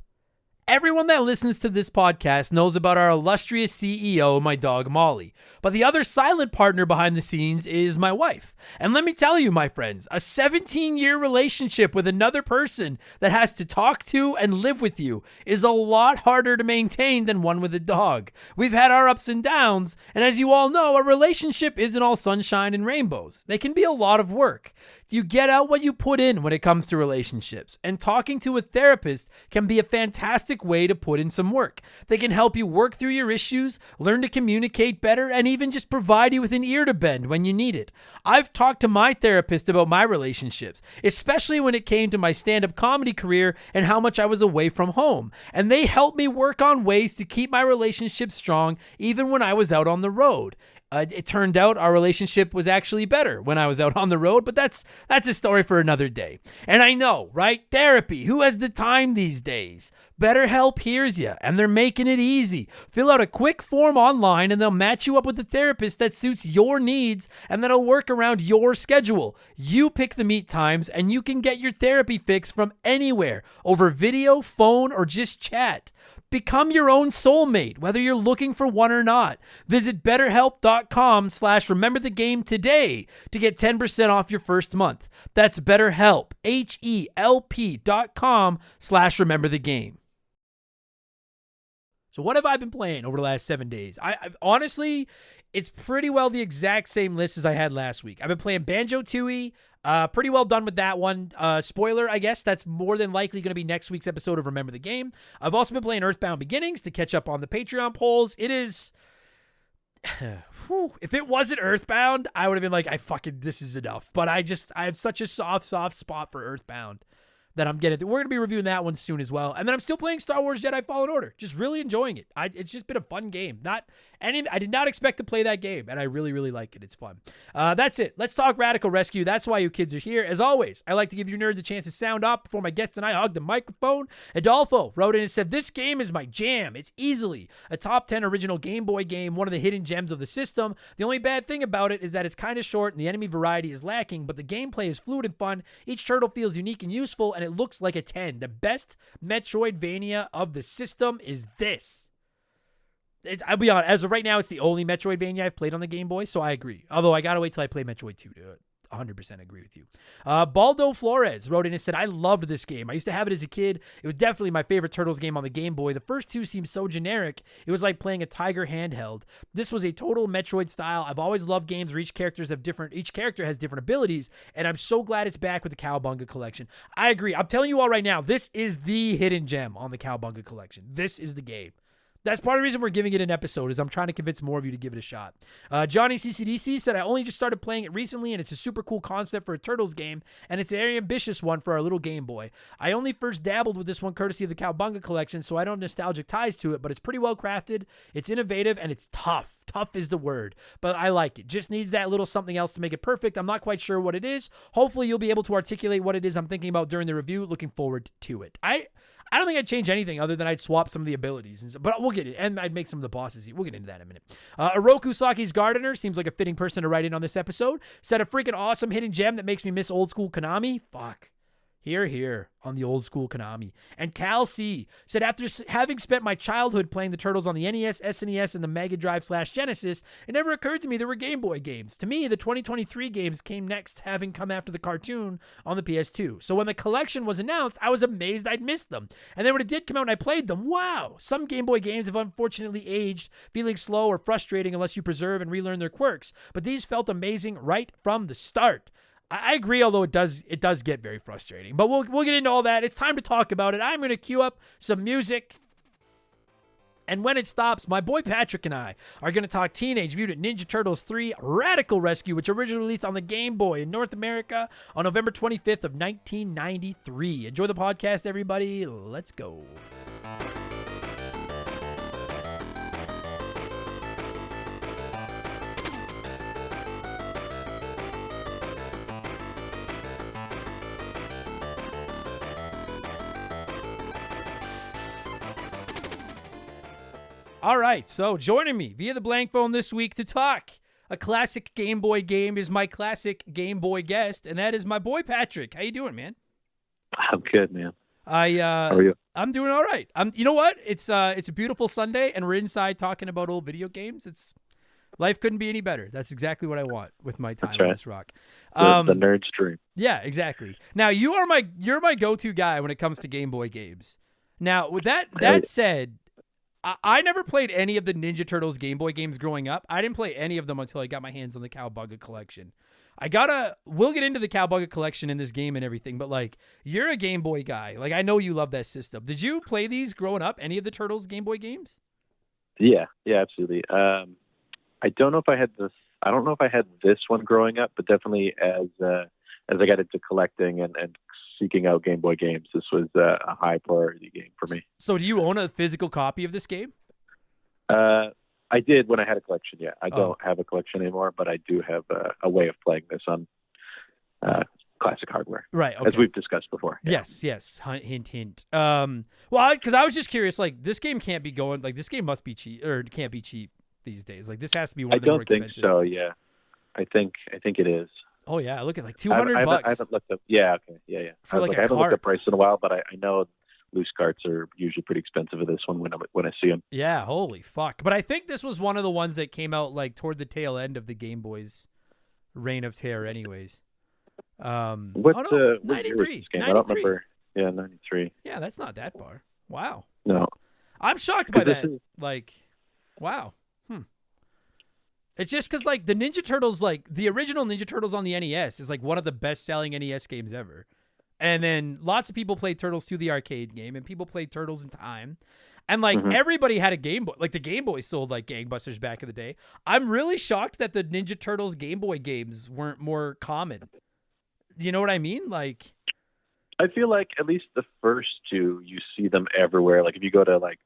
Everyone that listens to this podcast knows about our illustrious CEO, my dog Molly. But the other silent partner behind the scenes is my wife. And let me tell you, my friends, a 17-year relationship with another person that has to talk to and live with you is a lot harder to maintain than one with a dog. We've had our ups and downs, and as you all know, a relationship isn't all sunshine and rainbows. They can be a lot of work. You get out what you put in when it comes to relationships, and talking to a therapist can be a fantastic way to put in some work. They can help you work through your issues, learn to communicate better, and even just provide you with an ear to bend when you need it. I've talked to my therapist about my relationships, especially when it came to my stand-up comedy career and how much I was away from home, and they helped me work on ways to keep my relationship strong even when I was out on the road. It turned out our relationship was actually better when I was out on the road, but that's a story for another day. And I know, right? Therapy. Who has the time these days? BetterHelp hears you, and they're making it easy. Fill out a quick form online, and they'll match you up with a therapist that suits your needs and that'll work around your schedule. You pick the meet times, and you can get your therapy fix from anywhere, over video, phone, or just chat. Become your own soulmate, whether you're looking for one or not. Visit BetterHelp.com/rememberthegame today to get 10% off your first month. That's BetterHelp, HELP.com/rememberthegame. So what have I been playing over the last 7 days? I honestly, it's pretty well the exact same list as I had last week. I've been playing Banjo-Tooie. Pretty well done with that one. Spoiler, I guess, that's more than likely going to be next week's episode of Remember the Game. I've also been playing Earthbound Beginnings to catch up on the Patreon polls. It is... if it wasn't Earthbound, I would have been like, this is enough. But I have such a soft spot for Earthbound that I'm getting. We're going to be reviewing that one soon as well. And then I'm still playing Star Wars Jedi Fallen Order. Just really enjoying it. It's just been a fun game. I did not expect to play that game, and I really, really like it. It's fun. That's it. Let's talk Radical Rescue. That's why you kids are here. As always, I like to give you nerds a chance to sound up before my guest and I hug the microphone. Adolfo wrote in and said, "This game is my jam. It's easily a top 10 original Game Boy game, one of the hidden gems of the system. The only bad thing about it is that it's kind of short and the enemy variety is lacking, but the gameplay is fluid and fun. Each turtle feels unique and useful, and it looks like a 10. The best Metroidvania of the system is this." I'll be honest, as of right now, it's the only Metroidvania I've played on the Game Boy, so I agree. Although I gotta wait till I play Metroid 2 to 100% agree with you. Baldo Flores wrote in and said, "I loved this game. I used to have it as a kid. It was definitely my favorite Turtles game on the Game Boy. The first two seemed so generic. It was like playing a Tiger handheld. This was a total Metroid style. I've always loved games where each character has different abilities, and I'm so glad it's back with the Cowabunga collection." I agree. I'm telling you all right now, this is the hidden gem on the Cowabunga collection. This is the game. That's part of the reason we're giving it an episode, is I'm trying to convince more of you to give it a shot. Johnny CCDC said, "I only just started playing it recently, and it's a super cool concept for a Turtles game, and it's a very ambitious one for our little Game Boy. I only first dabbled with this one courtesy of the Cowabunga collection, so I don't have nostalgic ties to it, but it's pretty well crafted, it's innovative, and it's tough. Tough is the word, but I like it. Just needs that little something else to make it perfect. I'm not quite sure what it is. Hopefully you'll be able to articulate what it is I'm thinking about during the review. Looking forward to it. I don't think I'd change anything other than I'd swap some of the abilities, but we'll get it. And I'd make some of the bosses. We'll get into that in a minute. Oroku Saki's Gardener seems like a fitting person to write in on this episode. Said a freaking awesome hidden gem that makes me miss old school Konami. Fuck. Here on the old school Konami. And Cal C said, after having spent my childhood playing the Turtles on the NES, SNES, and the Mega Drive / Genesis, it never occurred to me there were Game Boy games. To me, the 2023 games came next, having come after the cartoon on the PS2. So when the collection was announced, I was amazed I'd missed them. And then when it did come out and I played them, wow! Some Game Boy games have unfortunately aged, feeling slow or frustrating unless you preserve and relearn their quirks. But these felt amazing right from the start. I agree, although it does get very frustrating. But we'll get into all that. It's time to talk about it. I'm going to cue up some music. And when it stops, my boy Patrick and I are going to talk Teenage Mutant Ninja Turtles 3 Radical Rescue, which originally released on the Game Boy in North America on November 25th of 1993. Enjoy the podcast, everybody. Let's go. All right, so joining me via the blank phone this week to talk a classic Game Boy game is my classic Game Boy guest, and that is my boy Patrick. How you doing, man? I'm good, man. How are you? I'm doing all right. You know what? It's a beautiful Sunday, and we're inside talking about old video games. Life couldn't be any better. That's exactly what I want with my time on this rock. The nerd's dream. Yeah, exactly. Now you're my go-to guy when it comes to Game Boy games. Now with that said, I never played any of the Ninja Turtles Game Boy games growing up. I didn't play any of them until I got my hands on the Cowabunga collection. We'll get into the Cowabunga collection in this game and everything, but like, you're a Game Boy guy. Like, I know you love that system. Did you play these growing up? Any of the Turtles Game Boy games? Yeah, absolutely. I don't know if I had this. I don't know if I had this one growing up, but definitely as I got into collecting and seeking out Game Boy games, this was a high priority game for me. So do you own a physical copy of this game? I did when I had a collection, yeah. I don't have a collection anymore, but I do have a way of playing this on classic hardware. Right, okay. As we've discussed before. Yeah. Yes. Hint. Well, because I was just curious, like, this game can't be going, like, this game must be cheap, or it can't be cheap these days. Like, this has to be one of the more expensive. I don't think so, yeah. I think it is. Oh yeah, look at like $200. I haven't looked up. Yeah, okay, yeah. For like I haven't cart. looked at price in a while, but I know loose carts are usually pretty expensive. Of this one when I see them. Yeah, holy fuck! But I think this was one of the ones that came out like toward the tail end of the Game Boy's reign of terror. Anyways, what 93? I don't remember. Yeah, 93. Yeah, that's not that far. Wow. No, I'm shocked by that. Like, wow. It's just because, like, the Ninja Turtles, like, the original Ninja Turtles on the NES is, like, one of the best-selling NES games ever. And then lots of people played Turtles 2, the arcade game, and people played Turtles in Time. And, like, everybody had a Game Boy. Like, the Game Boy sold like gangbusters back in the day. I'm really shocked that the Ninja Turtles Game Boy games weren't more common. You know what I mean? Like, I feel like at least the first two, you see them everywhere. Like, if you go to, like,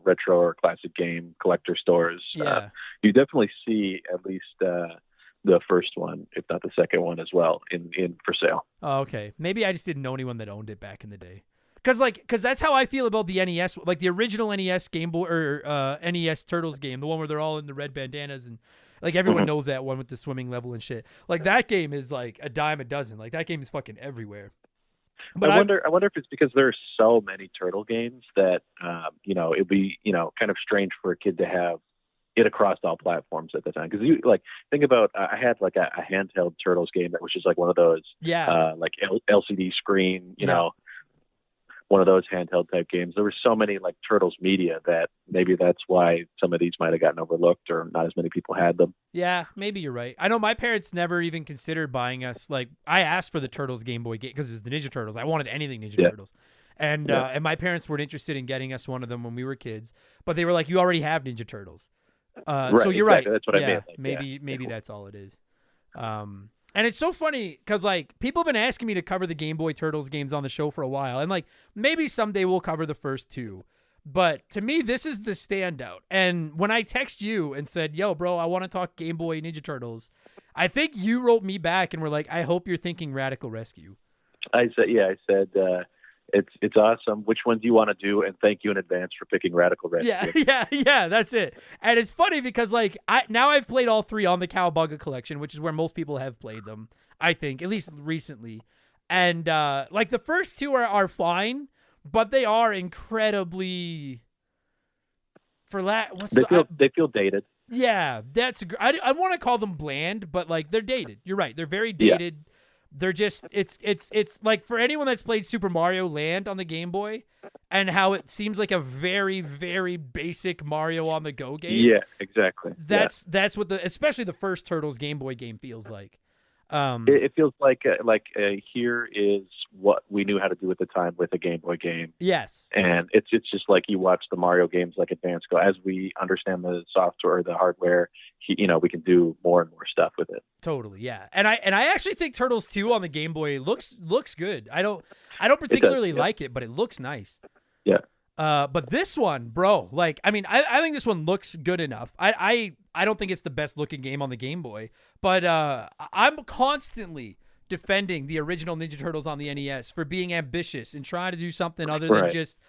retro or classic game collector stores, you definitely see at least the first one, if not the second one as well, in for sale. Oh, okay. Maybe I just didn't know anyone that owned it back in the day. Because that's how I feel about the NES, like the original NES Game Boy or NES Turtles game, the one where they're all in the red bandanas and like everyone knows that one with the swimming level and shit. Like that game is like a dime a dozen. Like that game is fucking everywhere. But I wonder if it's because there are so many Turtle games that it'd be kind of strange for a kid to have it across all platforms at the time. Because you like think about I had like a handheld Turtles game that was just like one of those like LCD screen one of those handheld type games. There were so many like Turtles media that maybe that's why some of these might have gotten overlooked or not as many people had them. Yeah, maybe you're right. I know my parents never even considered buying us, like, I asked for the Turtles Game Boy game because it was the Ninja Turtles. I wanted anything Ninja Turtles. And my parents weren't interested in getting us one of them when we were kids, but they were like, you already have Ninja Turtles. So you're right. That's what I meant. Like, maybe that's all it is. And it's so funny because, like, people have been asking me to cover the Game Boy Turtles games on the show for a while. And, like, maybe someday we'll cover the first two. But to me, this is the standout. And when I text you and said, yo, bro, I want to talk Game Boy Ninja Turtles, I think you wrote me back and were like, I hope you're thinking Radical Rescue. I said, it's awesome. Which one do you want to do? And thank you in advance for picking Radical Rescue. Yeah, that's it. And it's funny because like now I've played all three on the Cowabunga collection, which is where most people have played them, I think, at least recently. And like the first two are fine, but they are incredibly they feel dated. Yeah, I want to call them bland, but like they're dated. You're right. They're very dated. Yeah. They're just it's like for anyone that's played Super Mario Land on the Game Boy and how it seems like a very, very basic Mario on the go game. Yeah, exactly. That's what especially the first Turtles Game Boy game feels like. It feels like here is what we knew how to do at the time with a Game Boy game. Yes, and it's just like you watch the Mario games like advance go as we understand the software, the hardware. We can do more and more stuff with it. Totally, yeah. And I actually think Turtles 2 on the Game Boy looks good. I don't particularly like it, but it looks nice. Yeah. But this one, bro, like, I mean, I think this one looks good enough. I don't think it's the best looking game on the Game Boy, but I'm constantly defending the original Ninja Turtles on the NES for being ambitious and trying to do something other than just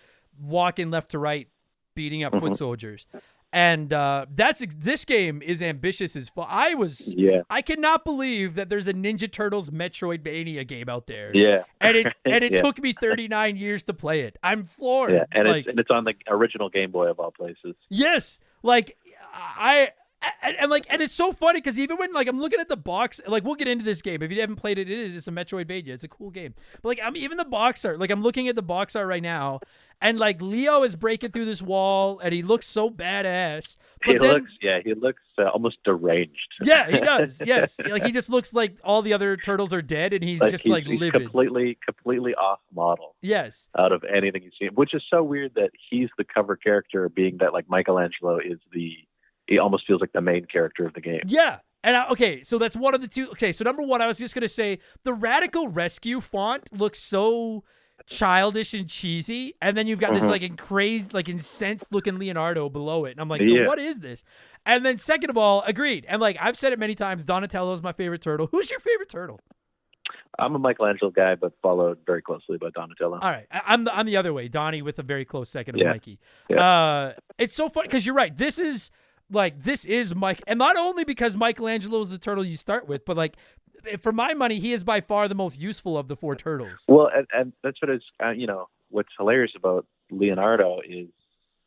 walking left to right, beating up foot soldiers. And this game is ambitious as fuck. I cannot believe that there's a Ninja Turtles Metroidvania game out there. Yeah, and it took me 39 years to play it. I'm floored. Yeah, and it's on the original Game Boy of all places. Yes, like and it's so funny because even when like I'm looking at the box, like we'll get into this game if you haven't played it. It's a Metroidvania. It's a cool game. But like even the box art, like I'm looking at the box art right now. And like Leo is breaking through this wall, and he looks so badass. But he looks almost deranged. Yeah, he does. Yes, like he just looks like all the other turtles are dead, and he's livid. Completely off model. Yes, out of anything you've seen, which is so weird that he's the cover character, being that like Michelangelo is he almost feels like the main character of the game. Yeah. And so that's one of the two. Okay, so number one, I was just gonna say the Radical Rescue font looks so childish and cheesy, and then you've got this like crazed, like incensed looking Leonardo below it, and I'm like, so what is this? And then second of all, agreed. And like I've said it many times, Donatello's my favorite turtle. Who's your favorite turtle? I'm a Michelangelo guy, but followed very closely by Donatello. All right, I'm the other way, Donnie with a very close second of Mikey. Yeah. It's so funny because you're right. This is Mike, and not only because Michelangelo is the turtle you start with, but like, for my money, he is by far the most useful of the four turtles. Well, and that's what is, what's hilarious about Leonardo is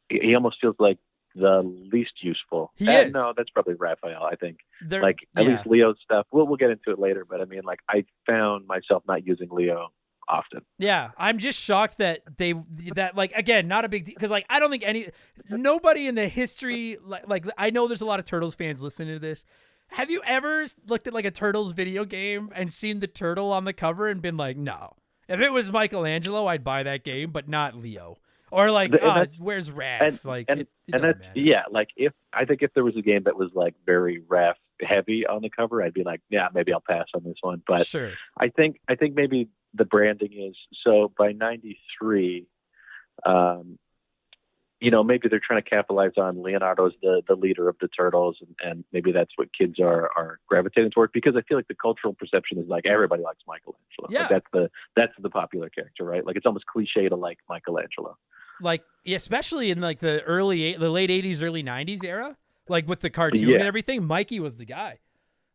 he almost feels like the least useful. He is. No, that's probably Raphael, I think. At least Leo's stuff. We'll get into it later, but I mean, like, I found myself not using Leo often. Yeah, I'm just shocked that again, not a big deal, because like I don't think nobody in the history, like I know there's a lot of Turtles fans listening to this. Have you ever looked at like a Turtles video game and seen the turtle on the cover and been like, no, if it was Michelangelo, I'd buy that game, but not Leo. Or like, where's Raph? It doesn't matter. Yeah, like if there was a game that was like very Raph heavy on the cover, I'd be like, yeah, maybe I'll pass on this one. But sure. I think maybe the branding is so by '93. Maybe they're trying to capitalize on Leonardo's the leader of the Turtles, and maybe that's what kids are gravitating toward, because I feel like the cultural perception is like everybody likes Michelangelo. Yeah. Like that's the popular character, right? Like it's almost cliche to like Michelangelo. Like, especially in like the late 80s, early 90s era, like with the cartoon and everything, Mikey was the guy.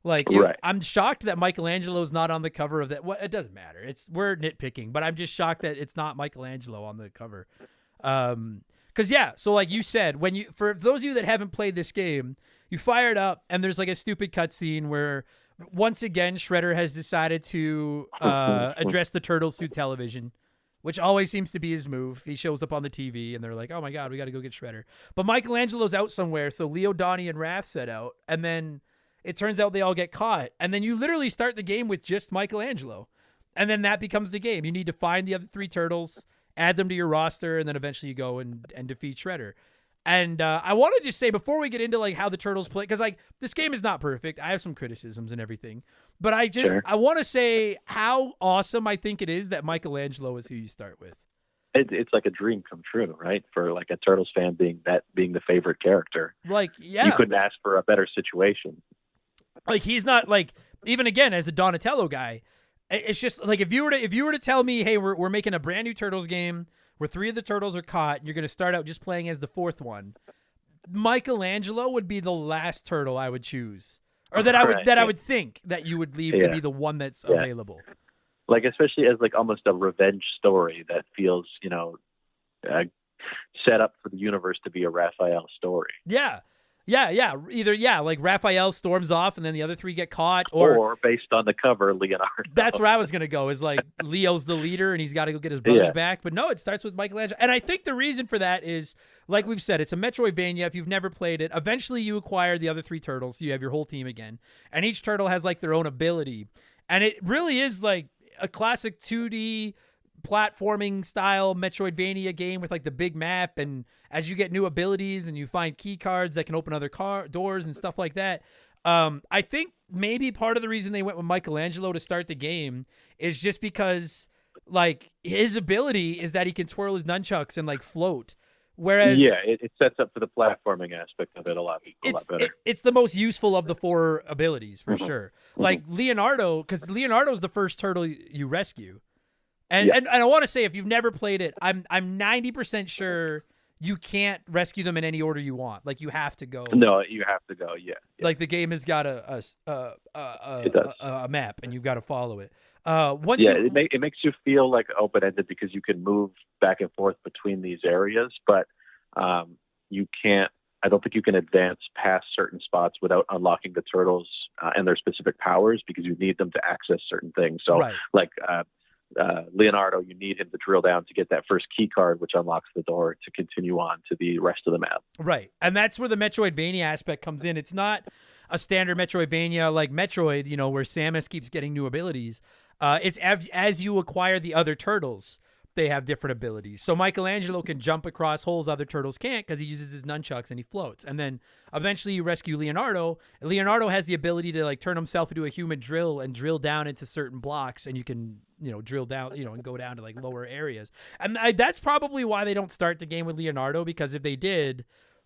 Like, I'm shocked that Michelangelo is not on the cover of that. It doesn't matter. We're nitpicking, but I'm just shocked that it's not Michelangelo on the cover. Because so like you said, for those of you that haven't played this game, you fire it up and there's like a stupid cutscene where once again Shredder has decided to address the turtle suit television, which always seems to be his move. He shows up on the TV and they're like, oh my god, we got to go get Shredder. But Michelangelo's out somewhere, so Leo, Donnie, and Raph set out, and then it turns out they all get caught, and then you literally start the game with just Michelangelo, and then that becomes the game. You need to find the other three turtles, add them to your roster, and then eventually you go and defeat Shredder. And I want to just say, before we get into like how the turtles play, because like this game is not perfect. I have some criticisms and everything, but I want to say how awesome I think it is that Michelangelo is who you start with. it's like a dream come true, right? For like a Turtles fan being the favorite character. Like, yeah. You couldn't ask for a better situation. Like, he's not like, even again as a Donatello guy, it's just like if you were to tell me, hey, we're making a brand new Turtles game where 3 of the turtles are caught, and you're going to start out just playing as the 4th one, Michelangelo would be the last turtle I would choose, or that I would think that you would leave to be the one that's available. Like, especially as like almost a revenge story that feels, set up for the universe to be a Raphael story. Yeah. Either like Raphael storms off and then the other 3 get caught, or based on the cover, Leonardo. That's where I was gonna go. Is like Leo's the leader and he's got to go get his brothers back. But no, it starts with Michelangelo, and I think the reason for that is, like we've said, it's a Metroidvania. If you've never played it, eventually you acquire the other 3 turtles, so you have your whole team again, and each turtle has like their own ability, and it really is like a classic 2D platforming style Metroidvania game with like the big map, and as you get new abilities and you find key cards that can open other doors and stuff like that. I think maybe part of the reason they went with Michelangelo to start the game is just because like his ability is that he can twirl his nunchucks and like float. Whereas it sets up for the platforming aspect of it a lot better. It's the most useful of the 4 abilities for sure. Like Leonardo, because Leonardo's the first turtle you rescue. And I want to say, if you've never played it, I'm 90% sure you can't rescue them in any order you want. Like, you have to go. No, you have to go. Yeah. Like, the game has got a map, and you've got to follow it. It makes you feel like open ended because you can move back and forth between these areas, but you can't. I don't think you can advance past certain spots without unlocking the turtles and their specific powers, because you need them to access certain things. So, Leonardo, you need him to drill down to get that first key card, which unlocks the door to continue on to the rest of the map. Right. And that's where the Metroidvania aspect comes in. It's not a standard Metroidvania like Metroid, where Samus keeps getting new abilities. It's as you acquire the other turtles, they have different abilities. So Michelangelo can jump across holes other turtles can't because he uses his nunchucks and he floats. And then eventually you rescue Leonardo. Leonardo has the ability to like turn himself into a human drill and drill down into certain blocks, and you can drill down and go down to like lower areas. And that's probably why they don't start the game with Leonardo, because if they did,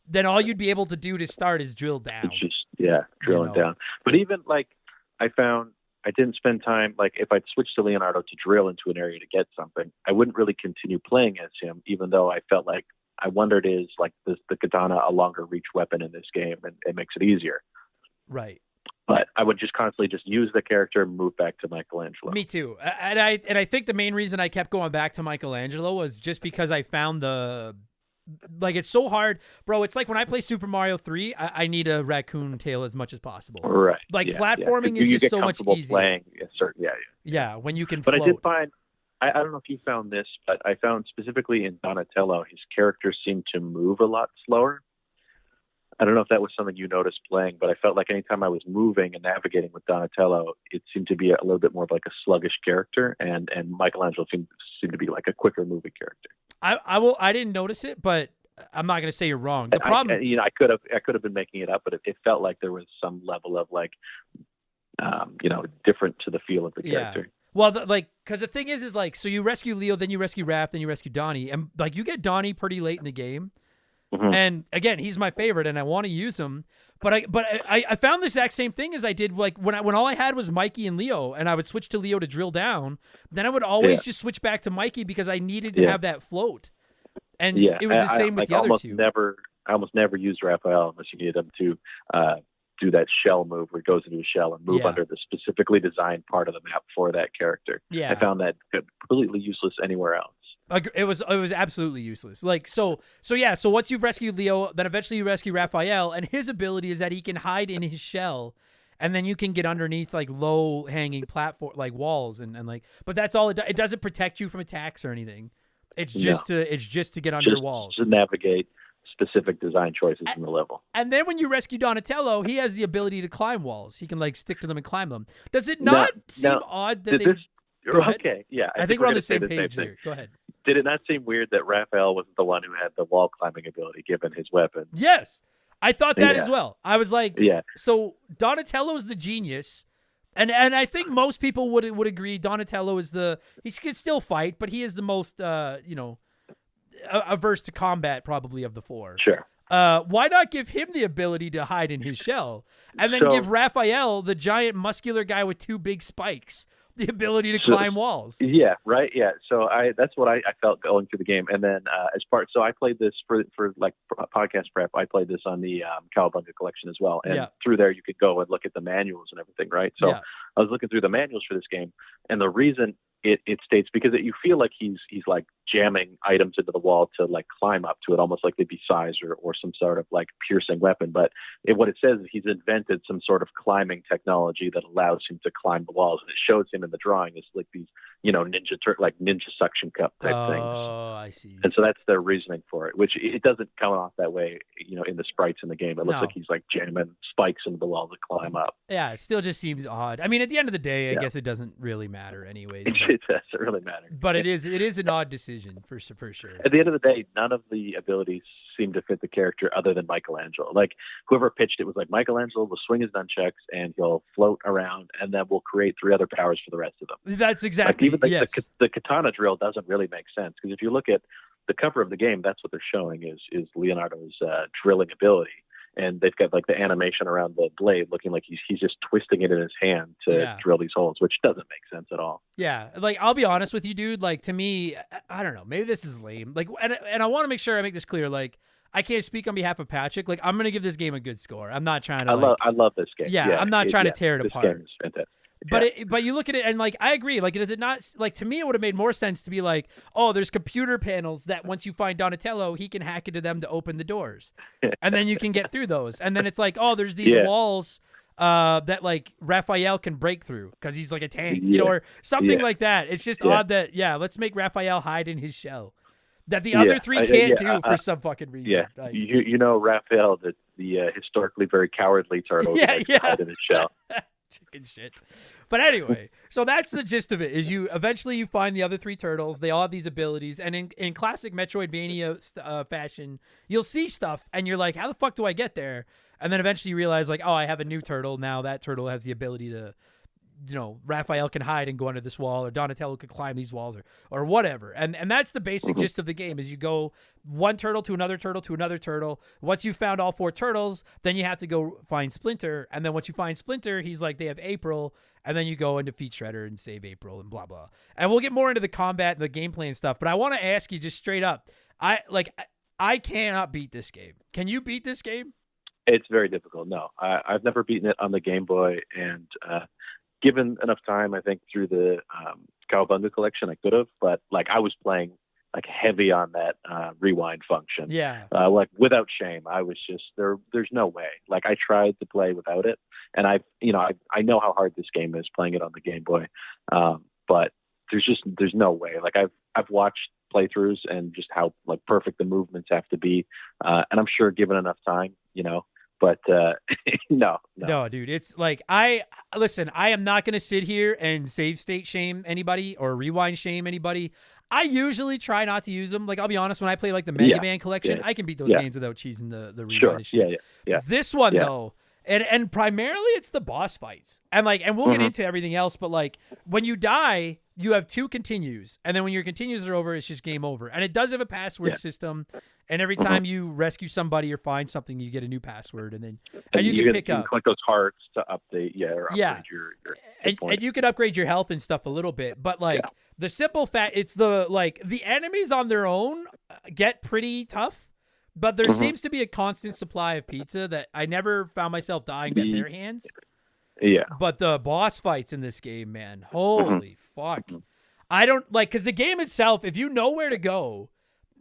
then all you'd be able to do to start is drill down. It's just drilling down. But even like I found, I didn't spend time, like if I'd switched to Leonardo to drill into an area to get something, I wouldn't really continue playing as him, even though I felt like, I wondered, is like the katana a longer reach weapon in this game, and it makes it easier. Right. But I would just constantly just use the character and move back to Michelangelo. Me too. And I think the main reason I kept going back to Michelangelo was just because I found it's so hard, bro. It's like when I play Super Mario 3, I need a raccoon tail as much as possible. Right. Like platforming is just so much easier. Playing when you can But float. I did find, I don't know if you found this, but I found specifically in Donatello, his character seemed to move a lot slower. I don't know if that was something you noticed playing, but I felt like anytime I was moving and navigating with Donatello, it seemed to be a little bit more of like a sluggish character, and Michelangelo seemed to be like a quicker moving character. I didn't notice it, but I'm not going to say you're wrong. The problem, I could have been making it up, but it felt like there was some level of like, different to the feel of the character. Well, because the thing is like, so you rescue Leo, then you rescue Raph, then you rescue Donnie, and like you get Donnie pretty late in the game. Mm-hmm. And again, he's my favorite, and I want to use him. But I found the exact same thing as I did like when all I had was Mikey and Leo, and I would switch to Leo to drill down. Then I would always just switch back to Mikey because I needed to have that float. And it was the same with the other two. I almost never used Raphael unless you needed him to do that shell move where he goes into a shell and move under the specifically designed part of the map for that character. Yeah. I found that completely useless anywhere else. It was absolutely useless. Like so once you've rescued Leo, then eventually you rescue Raphael, and his ability is that he can hide in his shell, and then you can get underneath like low hanging platform like walls and like. But that's all it doesn't protect you from attacks or anything. It's just to get under walls. To navigate specific design choices in the level. And then when you rescue Donatello, he has the ability to climb walls. He can like stick to them and climb them. Does it not seem odd that Okay, yeah. I think we're on the same page here. Go ahead. Did it not seem weird that Raphael wasn't the one who had the wall climbing ability given his weapon? Yes. I thought that as well. I was like, so Donatello's the genius. And I think most people would agree Donatello is he can still fight, but he is the most averse to combat probably of the four. Sure. Why not give him the ability to hide in his shell, and then give Raphael, the giant muscular guy with 2 big spikes, the ability to climb walls? Yeah, right. Yeah. So that's what I felt going through the game. And then so I played this for like podcast prep. I played this on the Cowabunga collection as well. And through there, you could go and look at the manuals and everything, right? So I was looking through the manuals for this game, and the reason it states, because you feel like he's like jamming items into the wall to like climb up to it, almost like they'd be size or some sort of like piercing weapon. But what it says is he's invented some sort of climbing technology that allows him to climb the walls, and it shows him in the drawing as like these, ninja suction cup type things. Oh, I see. And so that's their reasoning for it, which it doesn't come off that way, in the sprites in the game. It looks like he's like jamming spikes into the wall to climb up. Yeah, it still just seems odd. I mean, at the end of the day, I guess it doesn't really matter anyways. It doesn't really matter. But it is an odd decision for sure. At the end of the day, none of the abilities seem to fit the character other than Michelangelo. Like whoever pitched it was like, Michelangelo will swing his nunchucks and he'll float around, and then we'll create 3 other powers for the rest of them. That's exactly, like even the katana drill doesn't really make sense, because if you look at the cover of the game, that's what they're showing is Leonardo's drilling ability. And they've got like the animation around the blade looking like he's just twisting it in his hand to drill these holes, which doesn't make sense at all. Yeah. Like, I'll be honest with you, dude. Like, to me, I don't know. Maybe this is lame. Like, and I want to make sure I make this clear. Like, I can't speak on behalf of Patrick. Like, I'm going to give this game a good score. I'm not trying to. I love this game. Yeah, I'm not trying to tear it apart. This game is fantastic. But you look at it and like, I agree. Like, does it not, like, to me, it would have made more sense to be like, oh, there's computer panels that once you find Donatello, he can hack into them to open the doors, and then you can get through those. And then it's like, oh, there's these walls that like Raphael can break through because he's like a tank, or something like that. It's just odd that let's make Raphael hide in his shell that the other 3 can't do for some fucking reason. Yeah, like, Raphael, the historically very cowardly turtle, hide in his shell. Chicken shit. But anyway, so that's the gist of it, is you eventually find the other 3 turtles. They all have these abilities. And in classic Metroidvania fashion, you'll see stuff and you're like, how the fuck do I get there? And then eventually you realize like, oh, I have a new turtle. Now that turtle has the ability to, Raphael can hide and go under this wall, or Donatello could climb these walls, or whatever. And that's the basic gist of the game, is you go one turtle to another turtle to another turtle. Once you've found all 4 turtles, then you have to go find Splinter. And then once you find Splinter, he's like, they have April. And then you go and defeat Shredder and save April and blah, blah. And we'll get more into the combat and the gameplay and stuff. But I want to ask you just straight up, I cannot beat this game. Can you beat this game? It's very difficult. No, I've never beaten it on the Game Boy, and given enough time, I think through the Cowabunga collection, I could have, but like I was playing like heavy on that rewind function. Yeah. Like without shame, I was just there's no way. Like I tried to play without it, and I know how hard this game is playing it on the Game Boy, but there's no way. Like I've watched playthroughs and just how like perfect the movements have to be, and I'm sure given enough time, But no, dude, it's like I am not going to sit here and save state shame anybody or rewind shame anybody. I usually try not to use them. Like, I'll be honest, when I play like the Mega Man collection, I can beat those games without cheesing the rewind and shit. Yeah. This one though, and primarily it's the boss fights. And we'll get into everything else, but like when you die, you have 2 continues, and then when your continues are over, it's just game over. And it does have a password system, and every time you rescue somebody or find something, you get a new password, and then you can pick up. You can click those hearts to update, or upgrade your and you can upgrade your health and stuff a little bit. But the simple fact, it's the enemies on their own get pretty tough, but there seems to be a constant supply of pizza that I never found myself dying at their hands. Yeah. But the boss fights in this game, man, holy fuck. I don't because the game itself, if you know where to go,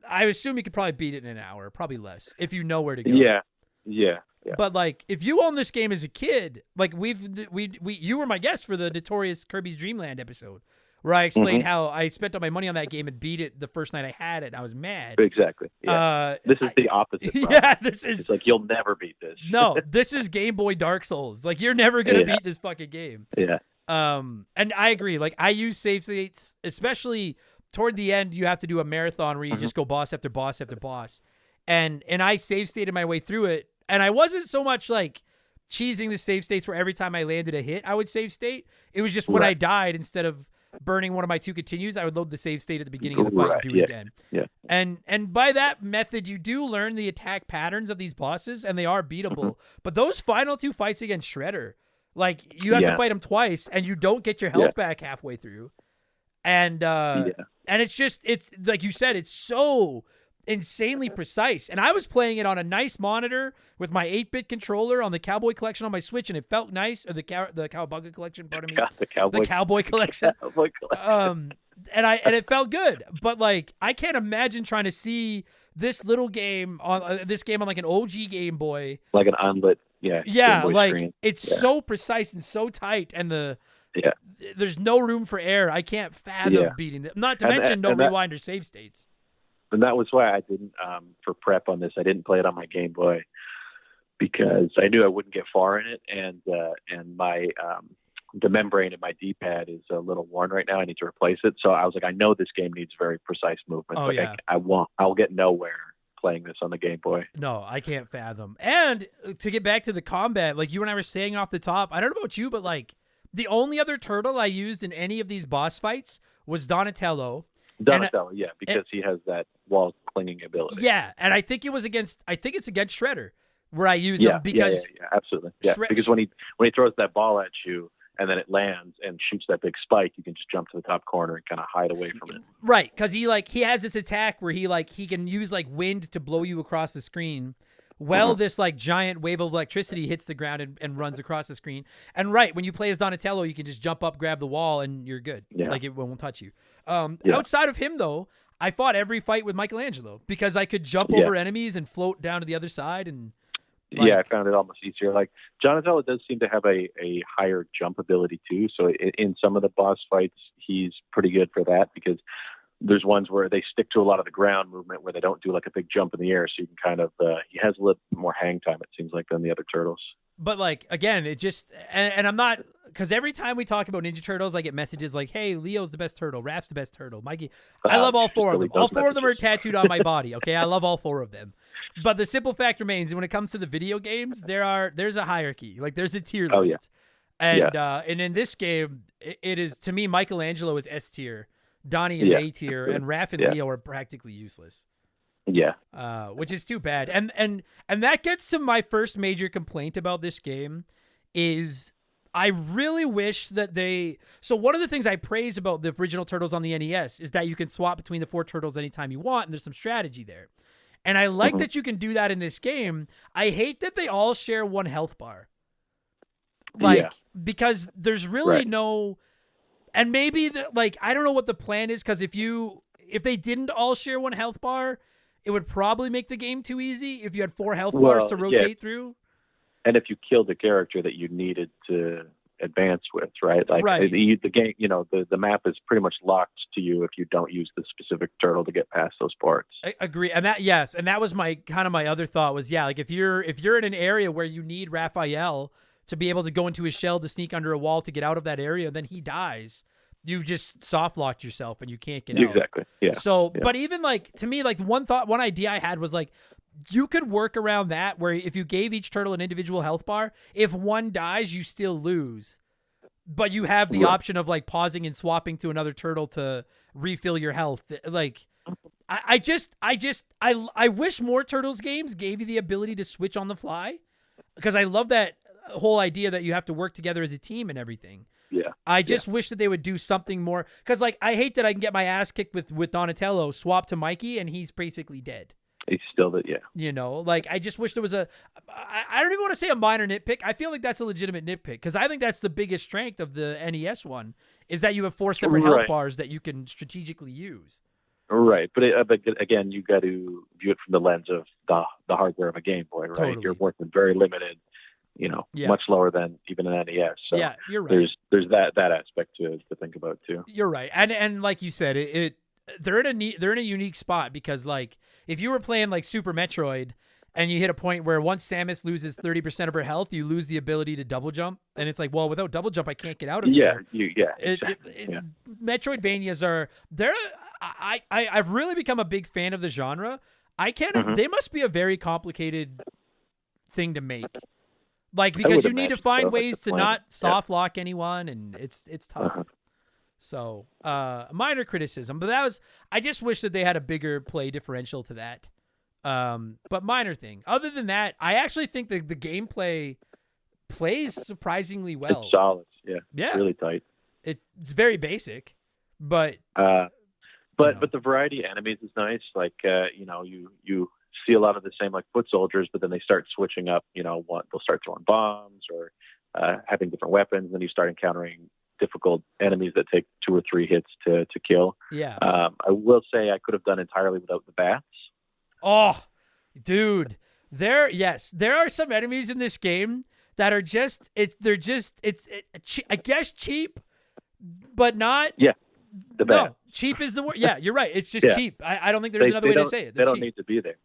I assume you could probably beat it in an hour, probably less, if you know where to go. Yeah. But if you own this game as a kid, you were my guest for the notorious Kirby's Dream Land episode, where I explained how I spent all my money on that game and beat it the first night I had it, and I was mad. Exactly. Yeah. This is the opposite problem. Yeah, it's like you'll never beat this. No, this is Game Boy Dark Souls. Like, you're never gonna beat this fucking game. Yeah. And I agree. Like, I use save states, especially toward the end. You have to do a marathon where you just go boss after boss after boss, and I save stated my way through it, and I wasn't so much like cheesing the save states where every time I landed a hit, I would save state. It was just when I died, instead of burning one of my 2 continues, I would load the save state at the beginning of the fight and do it again. Yeah. And by that method, you do learn the attack patterns of these bosses, and they are beatable. But those final 2 fights against Shredder, like, you have to fight him twice, and you don't get your health back halfway through. And and it's like you said, it's so insanely precise. And I was playing it on a nice monitor with my 8-bit controller on the Cowboy Collection on my Switch, and it felt nice. Or the Cowabunga Collection, pardon me. The Cowboy Collection. Cowboy Collection. And it felt good. But like, I can't imagine trying to see this little game on like an OG Game Boy, like an unlit, Game Boy like screen. It's so precise and so tight, and there's no room for error. I can't fathom beating them. Not to mention no rewind or save states. And that was why I didn't, for prep on this, I didn't play it on my Game Boy, because I knew I wouldn't get far in it, and my the membrane in my D-pad is a little worn right now. I need to replace it. So I was like, I know this game needs very precise movement. Oh, like I'll get nowhere playing this on the Game Boy. No, I can't fathom. And to get back to the combat, like you and I were saying off the top, I don't know about you, but like the only other turtle I used in any of these boss fights was Donatello. Because he has that wall clinging ability. Yeah, and I think it's against Shredder where I use him because absolutely. Yeah, because when he throws that ball at you and then it lands and shoots that big spike, you can just jump to the top corner and kind of hide away from it. Right, because he has this attack where he can use like wind to blow you across the screen. Well, this like giant wave of electricity hits the ground and runs across the screen. And when you play as Donatello, you can just jump up, grab the wall, and you're good. Yeah. Like it won't touch you. Outside of him, though, I fought every fight with Michelangelo because I could jump over enemies and float down to the other side. And I found it almost easier. Like Donatello does seem to have a higher jump ability too. So in some of the boss fights, he's pretty good for that, because there's ones where they stick to a lot of the ground movement where they don't do like a big jump in the air. So you can kind of, he has a little more hang time, it seems like, than the other turtles. But like, again, it just, and I'm not, because every time we talk about Ninja Turtles, I get messages like, hey, Leo's the best turtle, Raph's the best turtle, Mikey. I love all 4 of them. All 4 of them are tattooed on my body. Okay. I love all 4 of them. But the simple fact remains, when it comes to the video games, there's a hierarchy. Like there's a tier list. And in this game, it is, to me, Michelangelo is S tier. Donnie is A tier, and Raph and Leo are practically useless. Yeah. Which is too bad. And that gets to my first major complaint about this game is I really wish that so one of the things I praise about the original Turtles on the NES is that you can swap between the 4 turtles anytime you want, and there's some strategy there. And I like that you can do that in this game. I hate that they all share 1 health bar. Because there's really no... And maybe I don't know what the plan is, because if they didn't all share 1 health bar, it would probably make the game too easy if you had 4 health bars to rotate through. And if you killed the character that you needed to advance with, right? Like the game, the map is pretty much locked to you if you don't use the specific turtle to get past those parts. I agree. And that was my other thought was, like if you're in an area where you need Raphael to be able to go into his shell to sneak under a wall to get out of that area, then he dies. You've just soft locked yourself and you can't get out. Exactly. Yeah. So, but even to me, one idea I had was you could work around that where if you gave each turtle an individual health bar, if one dies, you still lose. But you have the option of pausing and swapping to another turtle to refill your health. I wish more Turtles games gave you the ability to switch on the fly, because I love that whole idea that you have to work together as a team and everything. Yeah. I just wish that they would do something more, because I hate that I can get my ass kicked with Donatello, swap to Mikey, and he's basically dead. He's still that, I just wish there was I don't even want to say a minor nitpick. I feel like that's a legitimate nitpick, because I think that's the biggest strength of the NES one, is that you have 4 separate health bars that you can strategically use. Right, but again, you got to view it from the lens of the hardware of a Game Boy, right? Totally. You're working very limited, much lower than even an NES. So yeah, you're right. There's that aspect to think about too. You're right, and like you said, they're in a unique spot, because if you were playing Super Metroid and you hit a point where once Samus loses 30% of her health, you lose the ability to double jump, and it's without double jump I can't get out of here. Metroidvanias are I've really become a big fan of the genre. They must be a very complicated thing to make. Because you need to find ways to not soft lock anyone, and it's tough. So, minor criticism, but I just wish that they had a bigger play differential to that. But minor thing. Other than that, I actually think the gameplay plays surprisingly well. It's solid. Yeah. Yeah. It's really tight. It's very basic, but but the variety of enemies is nice. Like you see a lot of the same like foot soldiers, but then they start switching up. They'll start throwing bombs or having different weapons, and then you start encountering difficult enemies that take 2 or 3 hits to kill. Yeah. I will say I could have done entirely without the bats. Oh, dude, there are some enemies in this game that are I guess cheap, but not. Yeah. The bats. No, cheap is the word. Yeah, you're right. It's just Yeah. cheap. I don't think there's another way to say it. They don't cheap. need to be there.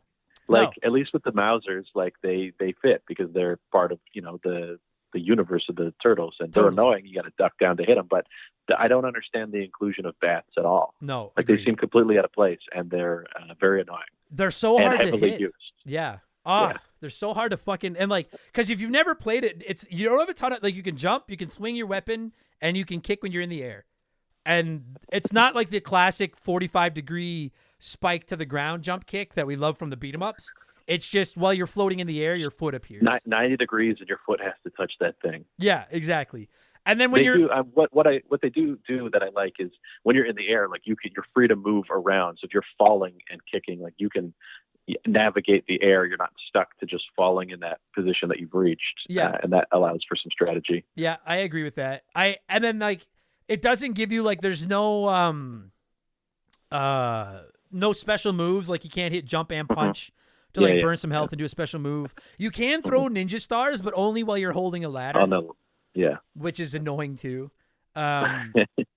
No. At least with the Mousers, they fit because they're part of the universe of the turtles, and they're annoying. You got to duck down to hit them, but I don't understand the inclusion of bats at all. No, they seem completely out of place, and they're very annoying. They're so hard to hit. Used. Yeah. Yeah. They're so hard to fucking because if you've never played it, you don't have a ton of you can jump, you can swing your weapon, and you can kick when you're in the air, and it's not like the classic 45-degree spike to the ground jump kick that we love from the beat 'em ups. It's just while you're floating in the air, your foot appears 90 degrees, and your foot has to touch that thing. Yeah, exactly. And then when what they do that I like is when you're in the air, you're free to move around. So if you're falling and kicking, you can navigate the air. You're not stuck to just falling in that position that you've reached. Yeah, and that allows for some strategy. Yeah, I agree with that. And then it doesn't give you there's no no special moves. You can't hit jump and punch to burn some health and do a special move. You can throw ninja stars, but only while you're holding a ladder. Oh no. Yeah. Which is annoying too. And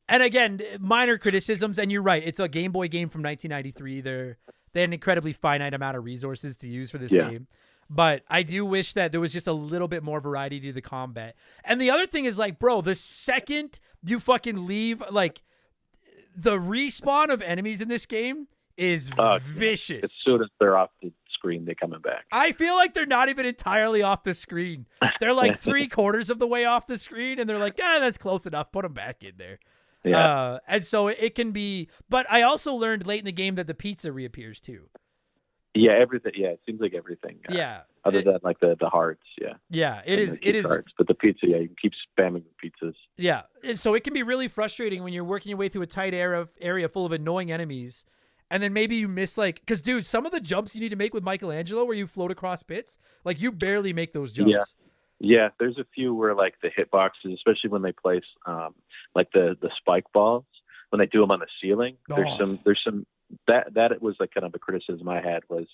again, minor criticisms, and you're right. It's a Game Boy game from 1993. They had an incredibly finite amount of resources to use for this game. But I do wish that there was just a little bit more variety to the combat. And the other thing is bro, the second you fucking leave, the respawn of enemies in this game is vicious. As soon as they're off the screen, they're coming back. I feel like they're not even entirely off the screen. They're 3/4 of the way off the screen, and they're that's close enough. Put them back in there. Yeah. And so it can be, but I also learned late in the game that the pizza reappears too. Yeah, everything. Yeah, it seems like everything. Other than the hearts. Yeah. Yeah, it is. Hearts, but the pizza, you can keep spamming the pizzas. Yeah, and so it can be really frustrating when you're working your way through a tight area full of annoying enemies. And then maybe you miss because dude, some of the jumps you need to make with Michelangelo where you float across pits, you barely make those jumps. Yeah. There's a few where the hitboxes, especially when they place the spike balls, when they do them on the ceiling. There's some that it was kind of a criticism I had was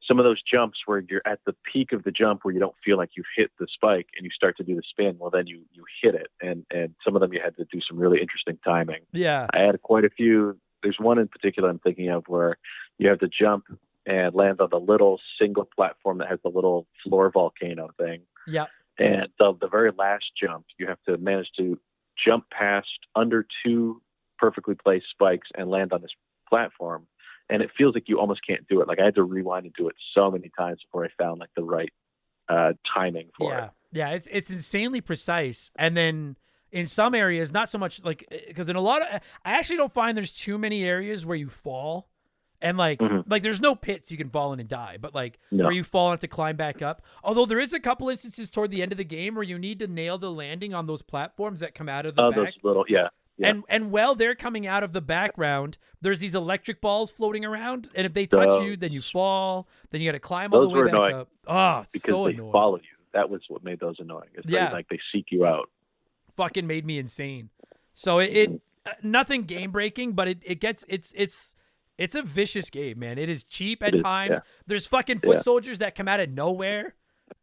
some of those jumps where you're at the peak of the jump where you don't feel like you've hit the spike and you start to do the spin. Well, then you hit it, and some of them you had to do some really interesting timing. Yeah, I had quite a few. There's one in particular I'm thinking of where you have to jump and land on the little single platform that has the little floor volcano thing. Yeah. And the very last jump, you have to manage to jump past under 2 perfectly placed spikes and land on this platform. And it feels like you almost can't do it. I had to rewind and do it so many times before I found the right timing for it. Yeah, it's insanely precise. And then in some areas, not so much because in a lot of, I actually don't find there's too many areas where you fall and there's no pits you can fall in and die, but where you fall and have to climb back up. Although there is a couple instances toward the end of the game where you need to nail the landing on those platforms that come out of the back. Those little, yeah. And while they're coming out of the background, there's these electric balls floating around, and if they touch you, then you fall. Then you got to climb all the way back up. Oh, it's because so they annoying. Follow you. That was what made those annoying. They seek you out. Fucking made me insane. So it nothing game breaking, but it's a vicious game, man. It is cheap at times. Yeah. There's fucking foot soldiers that come out of nowhere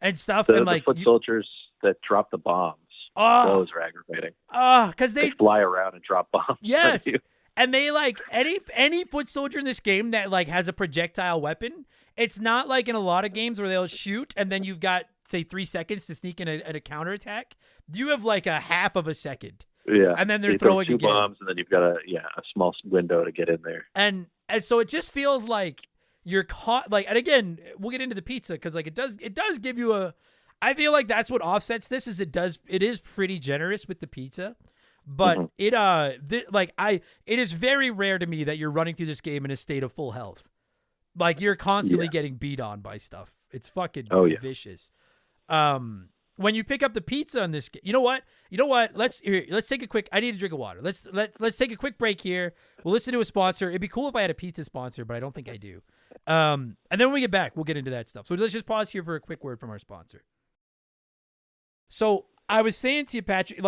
and stuff. The foot soldiers that drop the bombs. Those are aggravating. Because they fly around and drop bombs. Yes. And they any foot soldier in this game that has a projectile weapon. It's not like in a lot of games where they'll shoot and then you've got say 3 seconds to sneak in a counterattack. You have a half of a second. Yeah. And then they're throwing 2 bombs and then you've got a small window to get in there. And so it just feels like you're caught and again, we'll get into the pizza because it does give you I feel like that's what offsets this is it is pretty generous with the pizza. But Mhm. it is very rare to me that you're running through this game in a state of full health. Like you're constantly Yeah. getting beat on by stuff. It's fucking Oh, yeah. vicious. When you pick up the pizza on this, you know what? Let's take a quick. I need a drink of water. Let's take a quick break here. We'll listen to a sponsor. It'd be cool if I had a pizza sponsor, but I don't think I do. And then when we get back, we'll get into that stuff. So let's just pause here for a quick word from our sponsor. So I was saying to you, Patrick,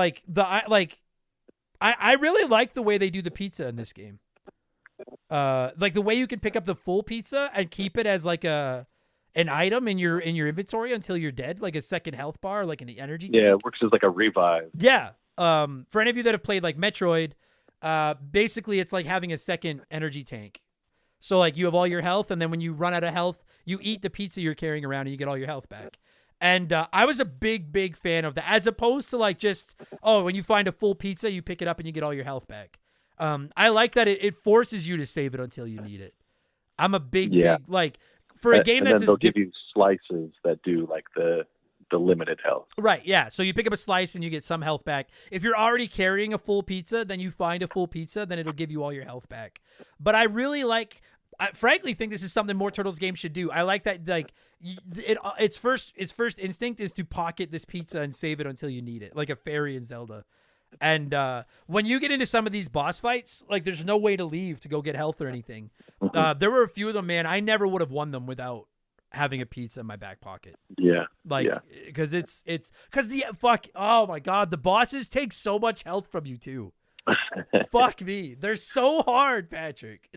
I really like the way they do the pizza in this game. Like the way you can pick up the full pizza and keep it as like an item in your inventory until you're dead, like a second health bar, like an energy tank. Yeah, it works as like a revive. Yeah. For any of you that have played like Metroid, basically it's like having a second energy tank. So like you have all your health, and then when you run out of health, you eat the pizza you're carrying around and you get all your health back. And I was a big fan of that, as opposed to like just, when you find a full pizza, you pick it up and you get all your health back. I like that it forces you to save it until you need it. I'm a big like for a game and that's then they'll give you slices that do like the limited health. Right, yeah. So you pick up a slice and you get some health back. If you're already carrying a full pizza, then you find a full pizza, then it'll give you all your health back. But I really I frankly think this is something more Turtles games should do. I like that, like, its first instinct is to pocket this pizza and save it until you need it, like a fairy in Zelda. And when you get into some of these boss fights, like, there's no way to leave to go get health or anything. There were a few of them, man. I never would have won them without having a pizza in my back pocket. Yeah. Like, because oh my God, the bosses take so much health from you too. Fuck me. They're so hard, Patrick.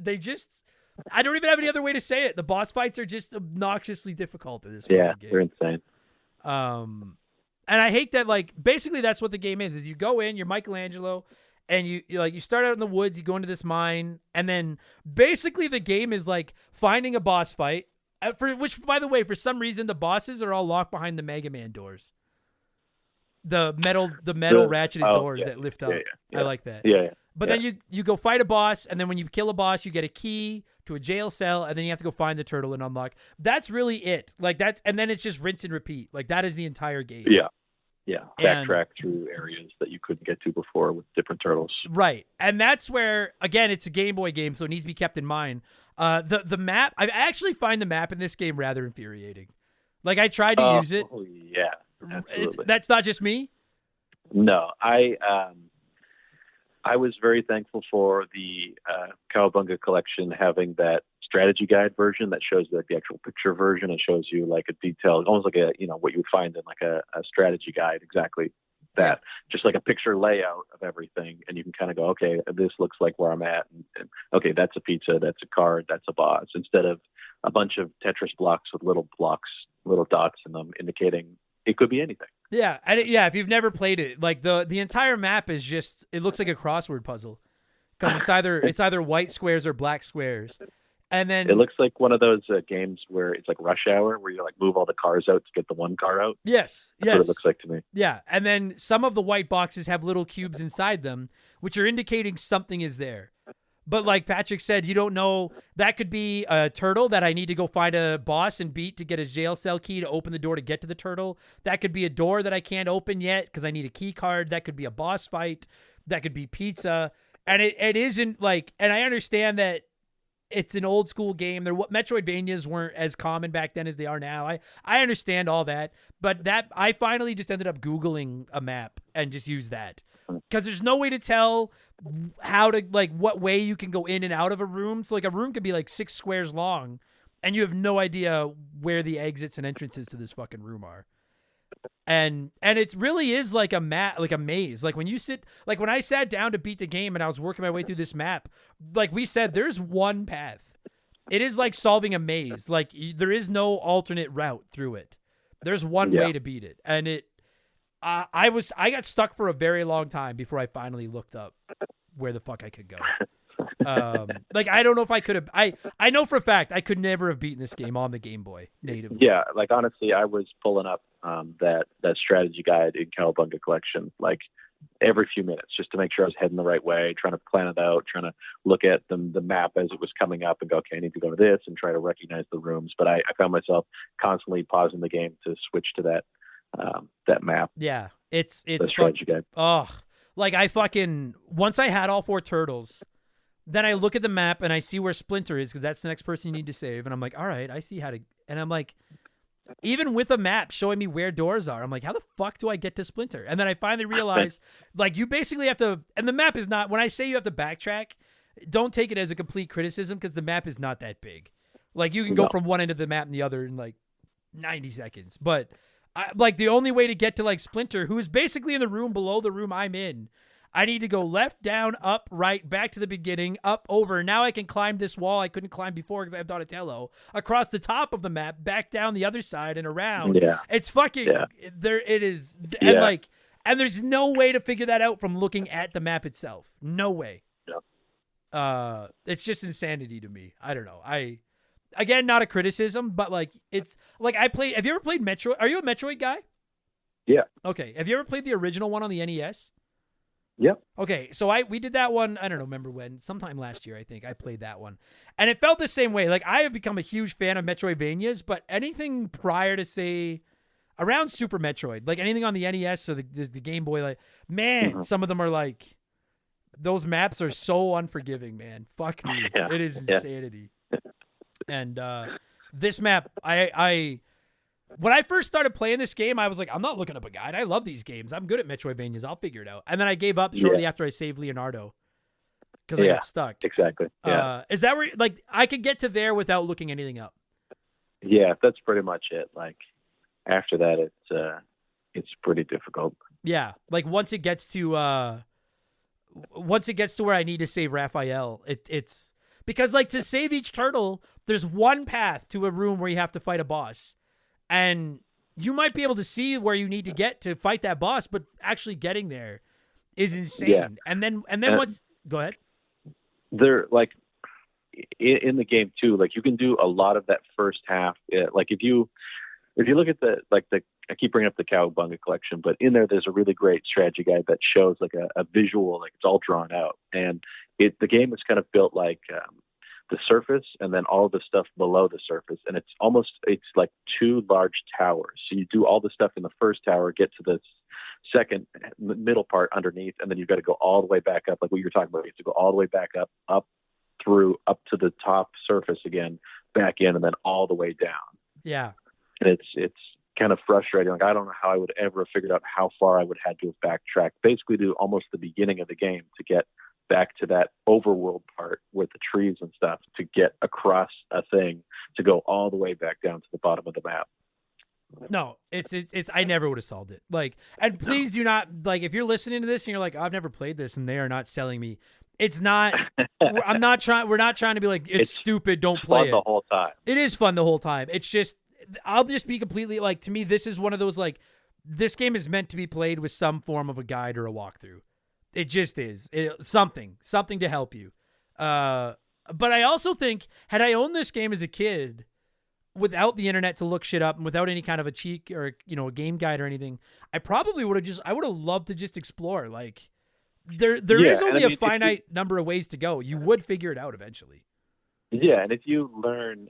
I don't even have any other way to say it. The boss fights are just obnoxiously difficult in this game. They're insane. And I hate that, like, basically that's what the game is you go in, you're Michelangelo, and you start out in the woods, you go into this mine, and then basically the game is like finding a boss fight, which, by the way, for some reason, the bosses are all locked behind the Mega Man doors. The metal ratcheted doors that lift up. I like that. Yeah. But then you go fight a boss, and then when you kill a boss, you get a key to a jail cell, and then you have to go find the turtle and unlock. That's really it. Like that, and then it's just rinse and repeat. Like that is the entire game. Yeah. Backtrack through areas that you couldn't get to before with different turtles. Right. And that's where, again, it's a Game Boy game, so it needs to be kept in mind. The map, I actually find the map in this game rather infuriating. Like, I tried to use it. Oh, yeah. Absolutely. That's not just me? No. I was very thankful for the Cowabunga collection having that strategy guide version that shows like the actual picture version. It shows you like a detailed, almost like what you would find in like a strategy guide, exactly that, just like a picture layout of everything. And you can kind of go, okay, this looks like where I'm at. And okay, that's a pizza, that's a card, that's a boss, instead of a bunch of Tetris blocks with little dots in them indicating it could be anything. Yeah. And if you've never played it, like the entire map is just, it looks like a crossword puzzle because it's either white squares or black squares. And then it looks like one of those games where it's like Rush Hour, where you like move all the cars out to get the one car out. Yes. That's what it looks like to me. Yeah. And then some of the white boxes have little cubes inside them, which are indicating something is there. But like Patrick said, you don't know. That could be a turtle that I need to go find a boss and beat to get a jail cell key to open the door to get to the turtle. That could be a door that I can't open yet because I need a key card. That could be a boss fight. That could be pizza. And it isn't like, and I understand that it's an old school game. Metroidvanias weren't as common back then as they are now. I understand all that, but I finally just ended up Googling a map and just used that because there's no way to tell how to, like, what way you can go in and out of a room. So like a room could be like 6 squares long and you have no idea where the exits and entrances to this fucking room are. And it really is like a maze. Like when I sat down to beat the game and I was working my way through this map, like we said, there's one path. It is like solving a maze. Like there is no alternate route through it. There's one way to beat it. And I got stuck for a very long time before I finally looked up where the fuck I could go. Like I don't know if I could have. I know for a fact I could never have beaten this game on the Game Boy natively. Yeah, like honestly, I was pulling up that strategy guide in Cowabunga collection like every few minutes just to make sure I was heading the right way, trying to plan it out, trying to look at the map as it was coming up and go, okay, I need to go to this and try to recognize the rooms. But I found myself constantly pausing the game to switch to that map. Yeah, it's the strategy guide. Oh, Like once I had all 4 turtles, then I look at the map and I see where Splinter is because that's the next person you need to save. And I'm like, all right, I see how to. And I'm like, even with a map showing me where doors are, I'm like, how the fuck do I get to Splinter? And then I finally realize, like, you basically have to. And the map is not. When I say you have to backtrack, don't take it as a complete criticism because the map is not that big. Like, you can go from one end of the map and the other in like 90 seconds. But like the only way to get to like Splinter, who is basically in the room below the room I'm in, I need to go left, down, up, right, back to the beginning, up, over. Now I can climb this wall I couldn't climb before because I have Donatello. Across the top of the map, back down the other side and around. Yeah. It's fucking there. It is, Yeah. and like, and there's no way to figure that out from looking at the map itself. No way. It's just insanity to me. I don't know. Again, not a criticism, but like it's like have you ever played Metroid? Are you a Metroid guy? Yeah. Okay. Have you ever played the original one on the NES? Yeah. Okay, so we did that one, I don't know, remember when, sometime last year, I think, I played that one. And it felt the same way. Like, I have become a huge fan of Metroidvanias, but anything prior to, say, around Super Metroid, like anything on the NES or the Game Boy, like, man, some of them are like, those maps are so unforgiving, man. Fuck me. Yeah. It is insanity. And this map, when I first started playing this game, I was like, I'm not looking up a guide. I love these games. I'm good at Metroidvanias. I'll figure it out. And then I gave up shortly after I saved Leonardo because I got stuck. Exactly. Yeah. Is that where, like, I could get to there without looking anything up? Yeah, that's pretty much it. Like, after that, it's pretty difficult. Yeah. Like, once it gets to where I need to save Raphael, it's because, like, to save each turtle, there's one path to a room where you have to fight a boss. And you might be able to see where you need to get to fight that boss, but actually getting there is insane. Yeah. And then what's go ahead. They're like in the game too. Like you can do a lot of that first half. Like if you look at I keep bringing up the Cowabunga collection, but in there's a really great strategy guide that shows like a visual, like it's all drawn out, and the game is kind of built like. The surface and then all the stuff below the surface. And it's like 2 large towers. So you do all the stuff in the first tower, get to the second middle part underneath, and then you've got to go all the way back up. Like what you're talking about, you have to go all the way back up to the top surface again, back in, and then all the way down. Yeah. And it's kind of frustrating. Like I don't know how I would ever have figured out how far I would have had to have backtracked, basically to almost the beginning of the game to get back to that overworld part with the trees and stuff to get across a thing to go all the way back down to the bottom of the map. No, it's I never would have solved it. Like, and please do not, like, if you're listening to this and you're like, I've never played this and they are not selling me. It's not, we're not trying to be like, it's stupid. Don't play it. The whole time. It is fun the whole time. It's just, I'll just be completely like, to me, this is one of those, like, this game is meant to be played with some form of a guide or a walkthrough. It just is something to help you. But I also think had I owned this game as a kid without the internet to look shit up and without any kind of a cheat or, a game guide or anything, I probably would have loved to just explore. Like there is only a finite number of ways to go. You would figure it out eventually. Yeah. And if you learn,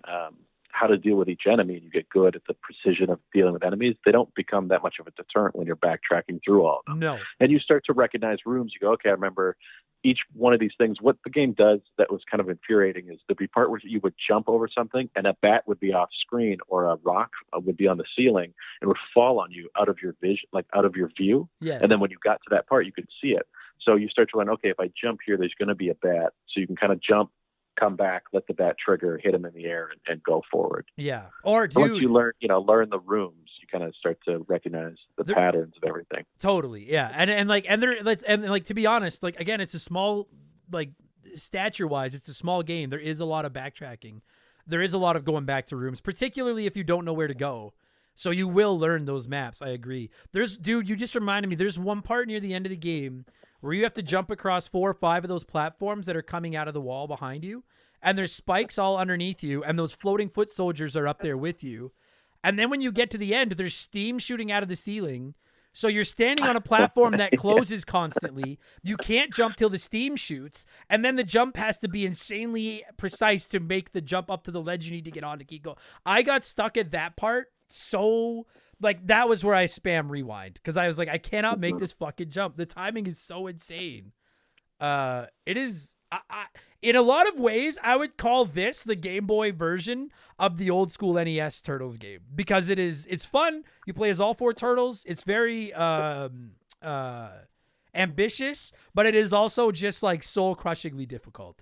how to deal with each enemy and you get good at the precision of dealing with enemies, they don't become that much of a deterrent when you're backtracking through all of them. No. And you start to recognize rooms. You go, okay, I remember each one of these things. What the game does that was kind of infuriating is there'd be part where you would jump over something and a bat would be off screen or a rock would be on the ceiling and would fall on you out of your vision, like out of your view. Yes. And then when you got to that part, you could see it. So you start to learn, okay, if I jump here, there's going to be a bat. So you can kind of jump, come back, let the bat trigger, hit him in the air, and go forward. Yeah. Or once you learn the rooms, you kind of start to recognize the patterns of everything. Totally. Yeah. And to be honest, like, again, it's a small, like, stature wise, it's a small game. There is a lot of backtracking. There is a lot of going back to rooms, particularly if you don't know where to go. So you will learn those maps. I agree. You just reminded me, there's one part near the end of the game where you have to jump across 4 or 5 of those platforms that are coming out of the wall behind you. And there's spikes all underneath you. And those floating foot soldiers are up there with you. And then when you get to the end, there's steam shooting out of the ceiling. So you're standing on a platform that closes constantly. You can't jump till the steam shoots. And then the jump has to be insanely precise to make the jump up to the ledge you need to get on to keep going. I got stuck at that part so like that was where I spam rewind because I was like, I cannot make this fucking jump. The timing is so insane. It is. In a lot of ways, I would call this the Game Boy version of the old school NES Turtles game because it's fun. You play as all 4 turtles. It's very ambitious, but it is also just like soul crushingly difficult.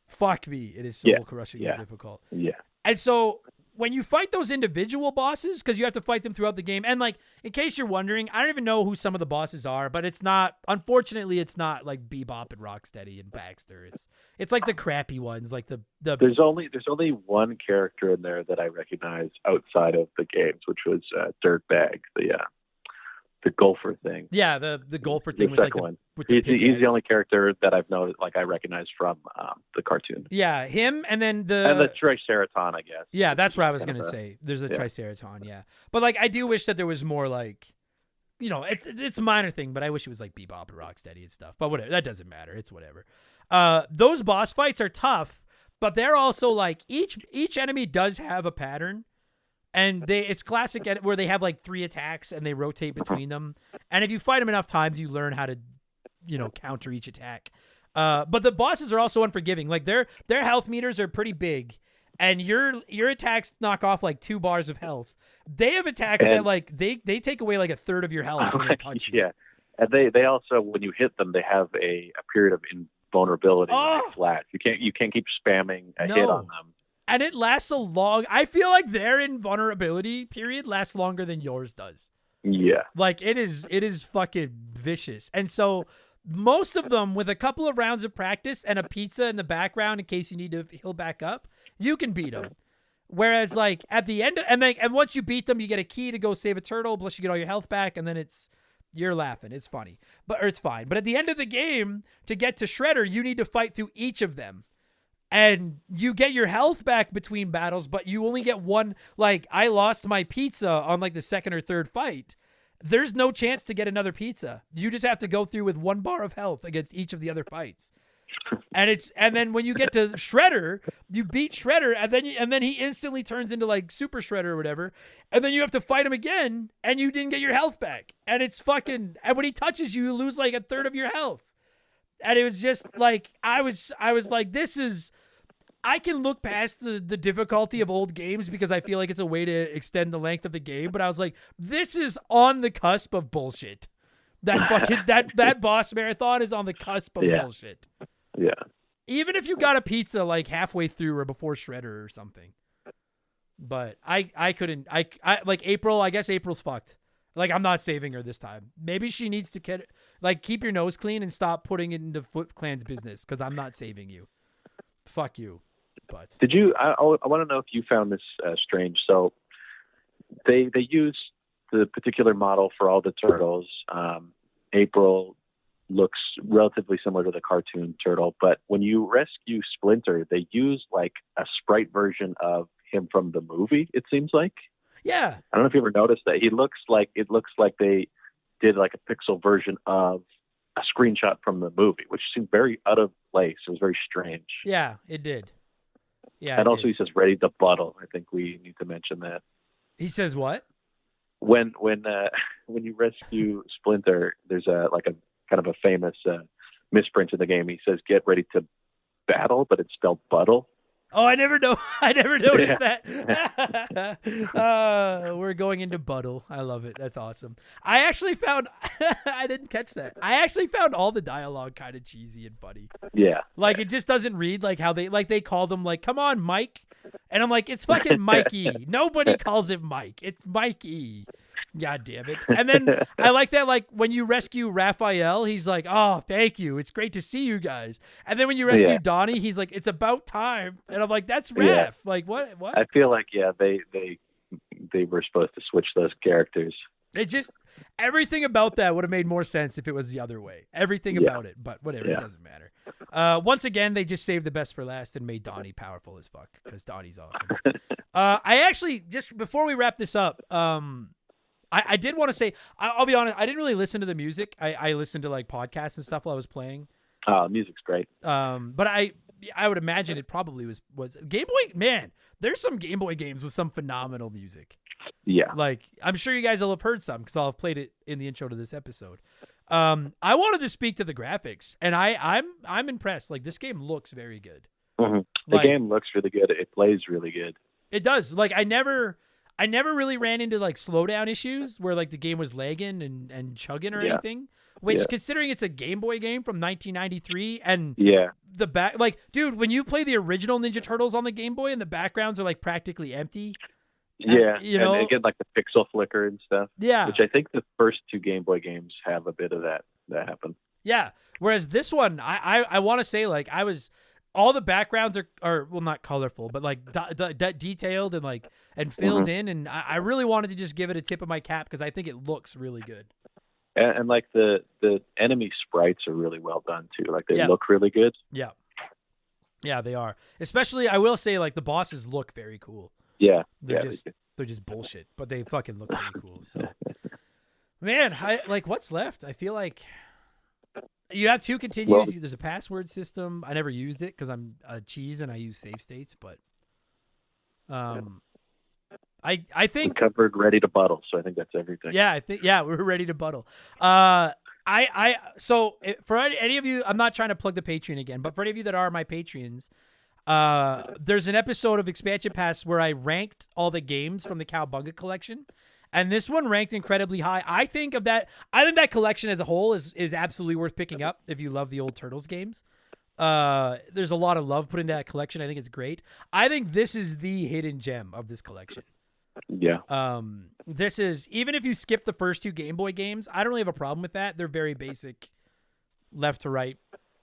Fuck me, it is soul crushingly difficult. Yeah. And so when you fight those individual bosses, because you have to fight them throughout the game, and like in case you're wondering, I don't even know who some of the bosses are, but it's not. Unfortunately, it's not like Bebop and Rocksteady and Baxter. It's like the crappy ones, like the. There's only one character in there that I recognize outside of the games, which was Dirtbag, the golfer thing. Yeah, the golfer thing. The second one. He's the only character that I've known, like I recognize from the cartoon. Yeah, him, and then the Triceraton, I guess. Yeah, that's what I was gonna say. There's a Triceraton, yeah. But like, I do wish that there was more like, it's a minor thing, but I wish it was like Bebop and Rocksteady and stuff. But whatever, that doesn't matter. It's whatever. Those boss fights are tough, but they're also like each enemy does have a pattern. And it's classic where they have like 3 attacks and they rotate between them. And if you fight them enough times, you learn how to, counter each attack. But the bosses are also unforgiving. Like their health meters are pretty big, and your attacks knock off like 2 bars of health. They have attacks that like they take away like a third of your health when they touch you. Yeah, and they also, when you hit them, they have a period of invulnerability when they flash. You can't keep spamming a hit on them. And it lasts a long. I feel like their invulnerability period lasts longer than yours does. Yeah. Like it is fucking vicious. And so most of them, with a couple of rounds of practice and a pizza in the background in case you need to heal back up, you can beat them. Whereas like at the end, and once you beat them, you get a key to go save a turtle. Plus you get all your health back, and then you're laughing. It's funny, or it's fine. But at the end of the game, to get to Shredder, you need to fight through each of them. And you get your health back between battles, but you only get one. Like, I lost my pizza on like the 2nd or 3rd fight. There's no chance to get another pizza. You just have to go through with 1 bar of health against each of the other fights. And then when you get to Shredder, you beat Shredder, and then he instantly turns into like Super Shredder or whatever. And then you have to fight him again, and you didn't get your health back. And it's fucking. And when he touches you, you lose like a third of your health. And it was just like, I was like, I can look past the difficulty of old games because I feel like it's a way to extend the length of the game. But I was like, this is on the cusp of bullshit. That fucking, that boss marathon is on the cusp of bullshit. Yeah. Even if you got a pizza like halfway through or before Shredder or something. But I couldn't, I like April, I guess April's fucked. Like, I'm not saving her this time. Maybe she needs to keep your nose clean and stop putting it into Foot Clan's business, because I'm not saving you. Fuck you. But did you? I want to know if you found this strange. So they use the particular model for all the turtles. April looks relatively similar to the cartoon turtle, but when you rescue Splinter, they use like a sprite version of him from the movie. It seems like. Yeah. I don't know if you ever noticed that. It looks like they did like a pixel version of a screenshot from the movie, which seemed very out of place. It was very strange. Yeah, it did. Yeah. And also he says ready to buttle. I think we need to mention that. He says what? When you rescue Splinter, there's a kind of a famous misprint in the game. He says get ready to battle, but it's spelled buttle. Oh, I never noticed that. We're going into Buttle. I love it. That's awesome. I actually found I didn't catch that. I actually found all the dialogue kind of cheesy and funny. Yeah. Like it just doesn't read like how they call them like, come on, Mike. And I'm like, it's fucking Mikey. Nobody calls it Mike. It's Mikey. God damn it. And then I like that, like, when you rescue Raphael, he's like, oh, thank you. It's great to see you guys. And then when you rescue Donnie, he's like, it's about time. And I'm like, that's Raph. Yeah. Like, what? I feel like, they were supposed to switch those characters. It just, everything about that would have made more sense if it was the other way. Everything about it. But whatever, it doesn't matter. Once again, they just saved the best for last and made Donnie powerful as fuck, because Donnie's awesome. I actually, just before we wrap this up, I did want to say, I'll be honest, I didn't really listen to the music. I listened to like podcasts and stuff while I was playing. Music's great. But I would imagine it probably was Game Boy. Man, there's some Game Boy games with some phenomenal music. Yeah. Like, I'm sure you guys will have heard some because I'll have played it in the intro to this episode. I wanted to speak to the graphics, and I'm impressed. Like, this game looks very good. Mm-hmm. The game looks really good. It plays really good. It does. Like, I never really ran into like slowdown issues where like the game was lagging and chugging or anything. Which, considering it's a Game Boy game from 1993, and the back, like, dude, when you play the original Ninja Turtles on the Game Boy and the backgrounds are like practically empty. Yeah, and they get like the pixel flicker and stuff. Yeah, which I think the first two Game Boy games have a bit of that happen. Yeah, whereas this one, I want to say like all the backgrounds are well, not colorful, but like detailed and like filled in, and I really wanted to just give it a tip of my cap because I think it looks really good. And like the enemy sprites are really well done too. Like they look really good. Yeah, they are. Especially, I will say, like the bosses look very cool. Yeah, they're just bullshit, but they fucking look pretty cool. So, man, what's left? I feel like you have two continues. There's a password system. I never used it because I'm a cheese and I use save states, but I think we're covered, ready to buttle. So I think that's everything. Yeah, I think we're ready to buttle. So for any of you, I'm not trying to plug the Patreon again, but for any of you that are my Patreons, there's an episode of Expansion Pass where I ranked all the games from the Cowabunga collection, and this one ranked incredibly high. I think that collection as a whole is absolutely worth picking up if you love the old Turtles games. There's a lot of love put into that collection. I think it's great. I think this is the hidden gem of this collection. Yeah. This is, even if you skip the first two Game Boy games, I don't really have a problem with that. They're very basic, left to right,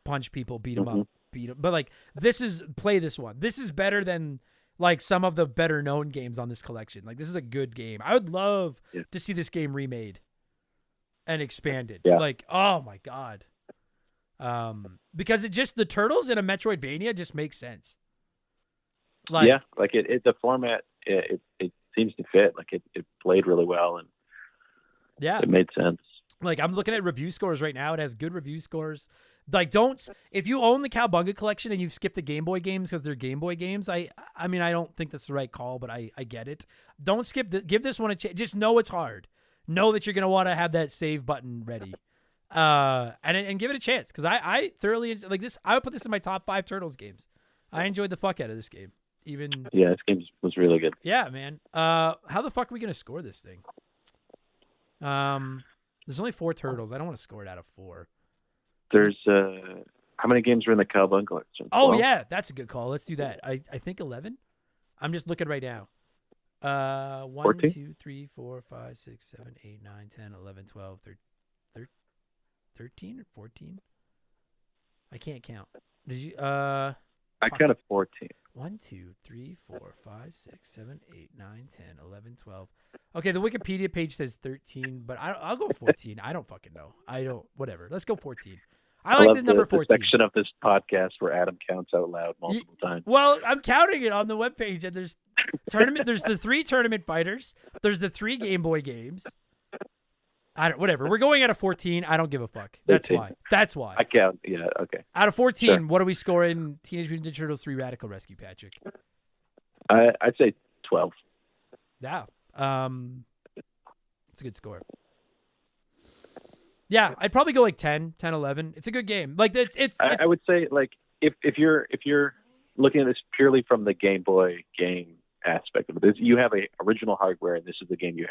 punch people, beat them up, beat them. But like play this one. This is better than like some of the better known games on this collection. Like this is a good game. I would love to see this game remade and expanded. Yeah. Like, oh my God. Because the Turtles in a Metroidvania just makes sense. Like, like the format, it seems to fit. Like it played really well, and it made sense. Like I'm looking at review scores right now. It has good review scores. Like if you own the Cowabunga collection and you've skipped the Game Boy games because they're Game Boy games, I mean I don't think that's the right call, but I get it. Don't skip give this one a chance. Just know it's hard. Know that you're gonna want to have that save button ready. And give it a chance because I thoroughly like this. I would put this in my top 5 Turtles games. I enjoyed the fuck out of this game. This game was really good. Yeah, man. How the fuck are we gonna score this thing? There's only 4 Turtles. I don't want to score it out of 4. There's how many games are in the Cowabunga collection? 12? Oh yeah, that's a good call. Let's do that. I think 11. I'm just looking right now. 1, 14? 2, 3, 4, 5, 6, 7, 8, 9, 10, 11, 12, 13 or 14. I can't count. Did you? I counted 14. 1, 2, 3, 4, 5, 6, 7, 8, 9, 10, 11, 12. Okay, the Wikipedia page says 13, but I'll go 14. I don't fucking know. Whatever. Let's go 14. I like the number 14. The section of this podcast where Adam counts out loud multiple times. Well, I'm counting it on the webpage, and there's there's the 3 tournament fighters. There's the 3 Game Boy games. Whatever. We're going out of 14. I don't give a fuck. That's 13. why. That's why. I count. Yeah. Okay. Out of 14, sure. What are we scoring? Teenage Mutant Ninja Turtles 3 Radical Rescue, Patrick. I'd say 12. Yeah. It's a good score. Yeah, I'd probably go like 10, 11. It's a good game. Like it's I would say like if you're looking at this purely from the Game Boy game aspect of it, you have a original hardware and this is the game you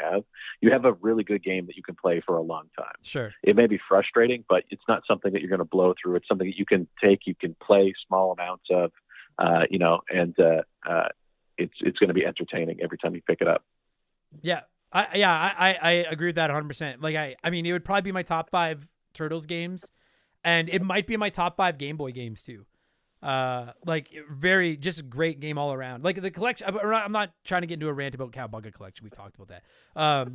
have a really good game that you can play for a long time. Sure. It may be frustrating, but it's not something that you're going to blow through. It's something that you can play small amounts of, and it's going to be entertaining every time you pick it up. Yeah. I agree with that 100%. Like I mean, it would probably be my top 5 Turtles games, and it might be my top 5 Game Boy games too. Like very just a great game all around. Like the collection, I'm not trying to get into a rant about Cowabunga collection. We've talked about that.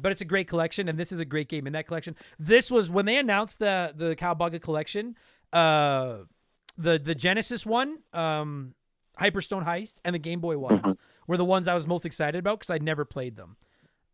But it's a great collection, and this is a great game in that collection. This was when they announced the Cowabunga collection, the Genesis one, Hyperstone Heist, and the Game Boy ones were the ones I was most excited about because I'd never played them.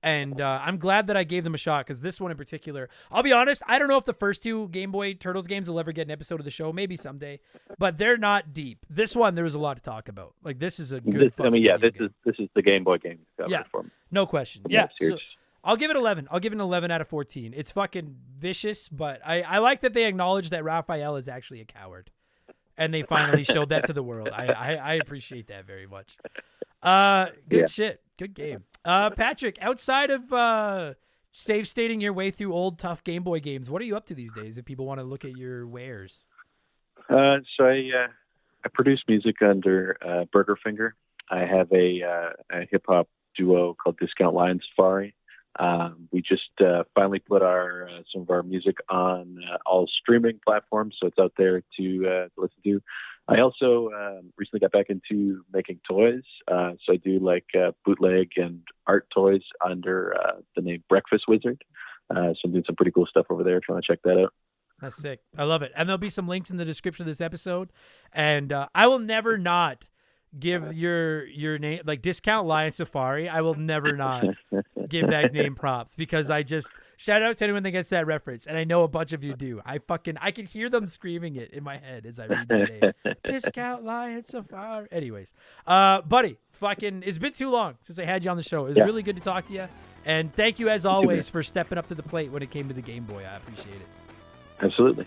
And I'm glad that I gave them a shot because this one in particular, I'll be honest, I don't know if the first two Game Boy Turtles games will ever get an episode of the show, maybe someday, but they're not deep. This one, there was a lot to talk about. Like, this is a good this is the Game Boy game discovery for me. No question. Yeah, so I'll give it 11. I'll give it an 11 out of 14. It's fucking vicious, but I like that they acknowledge that Raphael is actually a coward. And they finally showed that to the world. I appreciate that very much. Good shit. Good game. Patrick, outside of save stating your way through old tough Game Boy games, what are you up to these days if people want to look at your wares? So I produce music under Burger Finger. I have a hip hop duo called Discount Lion Safari. We just finally put some of our music on all streaming platforms, so it's out there to listen to. I also recently got back into making toys, so I do like bootleg and art toys under the name Breakfast Wizard. So I'm doing some pretty cool stuff over there. If you want to check that out. That's sick. I love it. And there'll be some links in the description of this episode. And I will never not give your name, like Discount Lion Safari. I will never not give that name props because I just shout out to anyone that gets that reference. And I know a bunch of you do. I can hear them screaming it in my head as I read that name. Discount Lion Safari. Anyways, buddy, it's been too long since I had you on the show. It was really good to talk to you. And thank you as always for stepping up to the plate when it came to the Game Boy. I appreciate it. Absolutely.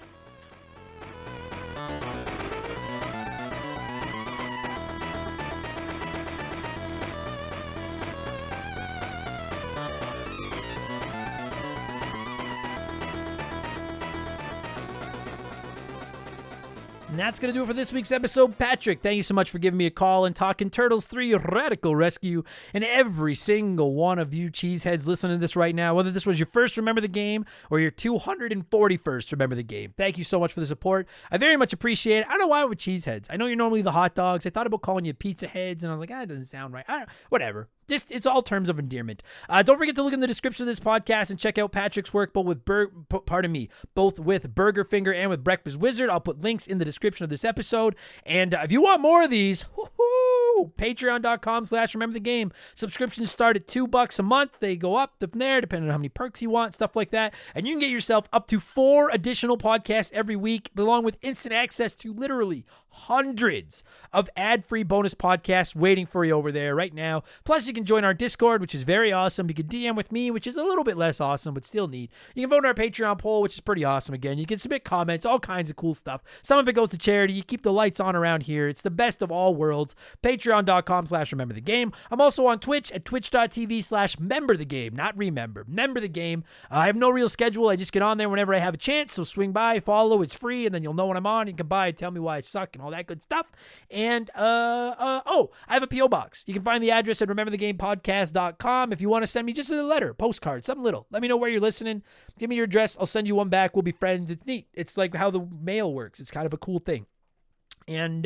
And that's going to do it for this week's episode. Patrick, thank you so much for giving me a call and talking Turtles 3 Radical Rescue. And every single one of you cheeseheads listening to this right now, whether this was your first Remember the Game or your 241st Remember the Game, thank you so much for the support. I very much appreciate it. I don't know why with cheeseheads. I know you're normally the hot dogs. I thought about calling you pizza heads, and I was like, it doesn't sound right. Whatever. It's all terms of endearment. Don't forget to look in the description of this podcast and check out Patrick's work, both with Burger Finger and with Breakfast Wizard. I'll put links in the description of this episode. And if you want more of these, patreon.com/remember the game. Subscriptions start at $2 a month. They go up from there depending on how many perks you want, stuff like that. And you can get yourself up to 4 additional podcasts every week, along with instant access to literally hundreds of ad-free bonus podcasts waiting for you over there right now. Plus, you can join our Discord, which is very awesome. You can DM with me, which is a little bit less awesome, but still neat. You can vote in our Patreon poll, which is pretty awesome again. You can submit comments, all kinds of cool stuff. Some of it goes to charity. You keep the lights on around here. It's the best of all worlds. Patreon.com/remember the game. I'm also on Twitch at twitch.tv/member the game, not remember. Member the game. I have no real schedule. I just get on there whenever I have a chance. So swing by, follow. It's free, and then you'll know when I'm on. You can buy, tell me why I suck, and all that good stuff. And I have a P.O. box. You can find the address at rememberthegamepodcast.com if you want to send me just a letter, postcard, something little. Let me know where you're listening. Give me your address. I'll send you one back. We'll be friends. It's neat. It's like how the mail works. It's kind of a cool thing. And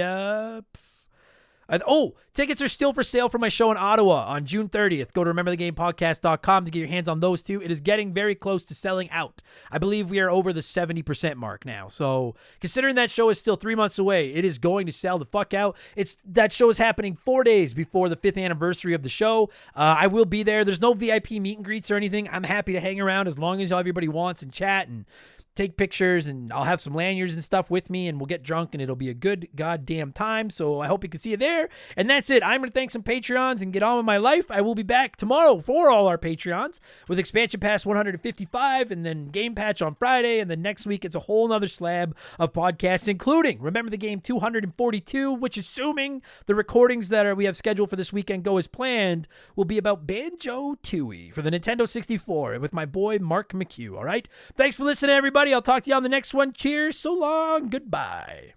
tickets are still for sale for my show in Ottawa on June 30th. Go to rememberthegamepodcast.com to get your hands on those two. It is getting very close to selling out. I believe we are over the 70% mark now. So considering that show is still 3 months away, it is going to sell the fuck out. That show is happening 4 days before the 5th anniversary of the show. I will be there. There's no VIP meet and greets or anything. I'm happy to hang around as long as everybody wants and chat and take pictures, and I'll have some lanyards and stuff with me, and we'll get drunk, and it'll be a good goddamn time. So I hope you can see you there. And that's it. I'm going to thank some Patreons and get on with my life. I will be back tomorrow for all our Patreons with Expansion Pass 155 and then Game Patch on Friday. And then next week, it's a whole nother slab of podcasts, including Remember the Game 242, which, assuming the recordings that we have scheduled for this weekend go as planned, will be about Banjo-Tooie for the Nintendo 64 with my boy Mark McHugh. All right. Thanks for listening, everybody. I'll talk to you on the next one. Cheers. So long. Goodbye.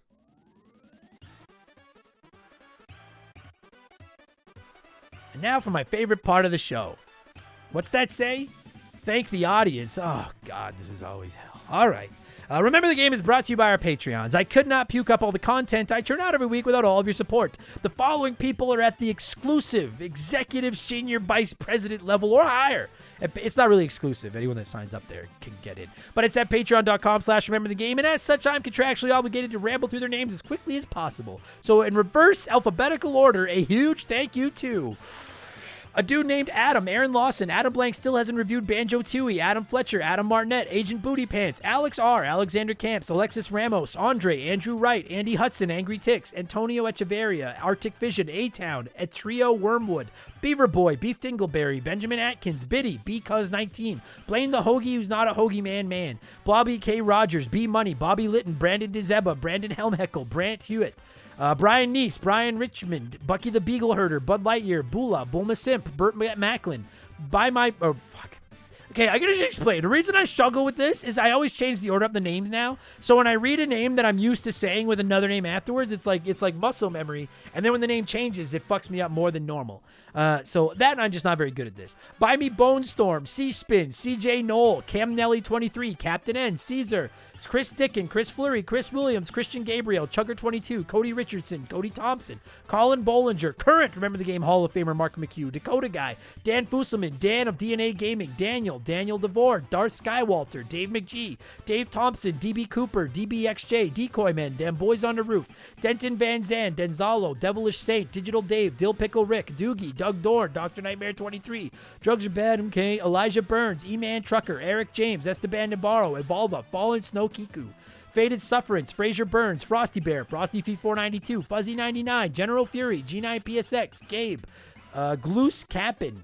And now for my favorite part of the show. What's that say? Thank the audience. Oh, God, this is always hell. All right. Remember the Game is brought to you by our Patreons. I could not puke up all the content I turn out every week without all of your support. The following people are at the exclusive executive senior vice president level or higher. It's not really exclusive. Anyone that signs up there can get it. But it's at patreon.com/remember the game. And as such, I'm contractually obligated to ramble through their names as quickly as possible. So in reverse alphabetical order, a huge thank you to A dude named Adam, Aaron Lawson, Adam Blank still hasn't reviewed Banjo-Tooie, Adam Fletcher, Adam Marnett, Agent Booty Pants, Alex R., Alexander Camps, Alexis Ramos, Andre, Andrew Wright, Andy Hudson, Angry Ticks, Antonio Echeverria, Arctic Vision, A-Town, Etrio Wormwood, Beaver Boy, Beef Dingleberry, Benjamin Atkins, Biddy, B-Cuz19, Blaine the Hoagie who's not a Hoagie man, Blobby K. Rogers, B Money, Bobby Litton, Brandon DeZeba, Brandon Helmheckle, Brant Hewitt, Brian Neese, Brian Richmond, Bucky the Beagle Herder, Bud Lightyear, Bula, Bulma Simp, Burt Macklin. Okay, I gotta just explain. The reason I struggle with this is I always change the order of the names now. So when I read a name that I'm used to saying with another name afterwards, it's like muscle memory. And then when the name changes, it fucks me up more than normal. So that I'm just not very good at this. Buy Me Bone Storm, C-Spin, CJ Knoll, Cam Nelly 23, Captain N, Caesar, Chris Dickin, Chris Fleury, Chris Williams, Christian Gabriel, Chugger 22, Cody Richardson, Cody Thompson, Colin Bollinger, current Remember the Game Hall of Famer Mark McHugh, Dakota Guy, Dan Fusselman, Dan of DNA Gaming, Daniel DeVore, Darth Skywalter, Dave McGee, Dave Thompson, DB Cooper, DBXJ, Decoy Man, Dan Boys on the Roof, Denton Van Zandt, Denzalo, Devilish Saint, Digital Dave, Dill Pickle Rick, Doogie, Doug Dorn, Dr. Nightmare 23, Drugs Are Bad, okay, Elijah Burns, E-Man Trucker, Eric James, Esteban Navarro, Evolva, Fallen Snow Kiku, Faded Sufferance, Fraser Burns, Frosty Bear, Frosty Feet 492, Fuzzy 99, General Fury, G9 PSX, Gabe, Gloose Capin.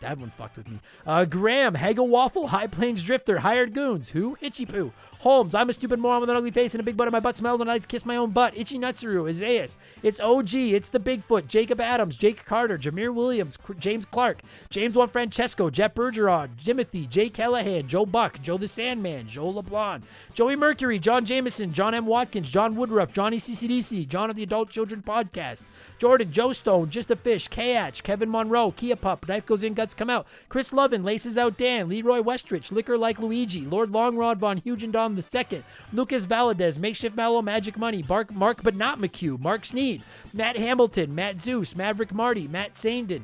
That one fucked with me. Graham, Hagel Waffle, High Plains Drifter, Hired Goons, who? Itchy Poo, Holmes, I'm a stupid moron with an ugly face and a big butt, and my butt smells, and I like to kiss my own butt. Itchy Nutsuru, Isaias, it's OG, it's the Bigfoot, Jacob Adams, Jake Carter, Jameer Williams, James Clark, James Juan Francesco, Jeff Bergeron, Jimothy, Jay Callahan, Joe Buck, Joe the Sandman, Joe LeBlanc, Joey Mercury, John Jameson, John M. Watkins, John Woodruff, Johnny CCDC, John of the Adult Children Podcast, Jordan, Joe Stone, Just a Fish, K-Atch, Kevin Monroe, Kia Pup, Knife Goes In, Guts Come Out, Chris Lovin, Laces Out Dan, Leroy Westrich, Liquor Like Luigi, Lord Longrod Von Hugendom II, Lucas Valadez, Makeshift Mallow, Magic Money, Mark but not McHugh, Mark Sneed, Matt Hamilton, Matt Zeus, Maverick Marty, Max Sandin,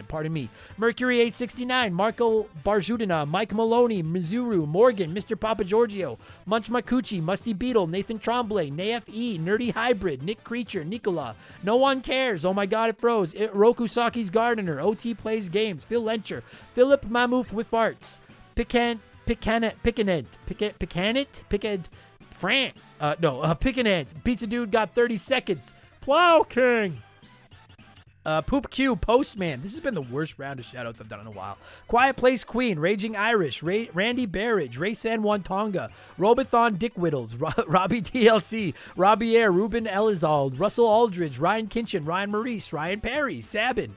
pardon me, Mercury 869, Marco Barjudina, Mike Maloney, Mizuru, Morgan, Mr. Papa Giorgio, Munch Makuchi, Musty Beetle, Nathan Tremblay, Nafe, Nerdy Hybrid, Nick Creature, Nicola, No One Cares, Oh My God It Froze, Rokusaki's Gardener, OT Plays Games, Phil Lencher, Philip Mamouf with Farts, Picanant, France. Picanant. Pizza Dude got 30 seconds. Plow King. Poop Q, Postman. This has been the worst round of shoutouts I've done in a while. Quiet Place Queen, Raging Irish, Randy Barrage, Ray San Juan Tonga, Robothon Dick Whittles, Robbie TLC, Robbie Air, Ruben Elizald, Russell Aldridge, Ryan Kinchin, Ryan Maurice, Ryan Perry, Sabin,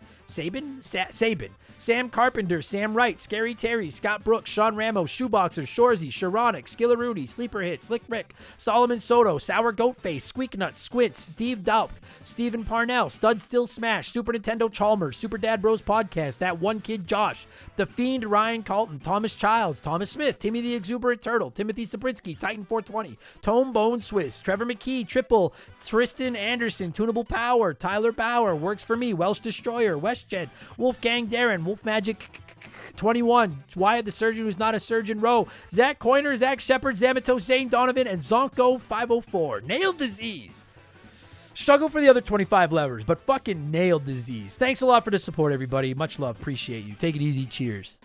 Sam Carpenter, Sam Wright, Scary Terry, Scott Brooks, Sean Ramos, Shoeboxer, Shorzy, Sharonic, Skillarooty, Sleeper Hit, Slick Rick, Solomon Soto, Sour Goatface, Squeak Nuts, Squints, Steve Daup, Stephen Parnell, Stud Still Smash, Super Nintendo Chalmers, Super Dad Bros Podcast, That One Kid Josh, The Fiend Ryan Calton, Thomas Childs, Thomas Smith, Timmy the Exuberant Turtle, Timothy Sabrinsky, Titan 420, Tome Bone Swiss, Trevor McKee, Triple, Tristan Anderson, Tunable Power, Tyler Bauer, Works For Me, Welsh Destroyer, WestJet, Wolfgang Darren, Wolf Magic 21, Wyatt the Surgeon Who's Not a Surgeon Row, Zach Coiner, Zach Shepard, Zamato Zane Donovan, and Zonko 504. Nailed Disease. Struggle for the other 25 levers, but fucking nailed Disease. Thanks a lot for the support, everybody. Much love. Appreciate you. Take it easy. Cheers.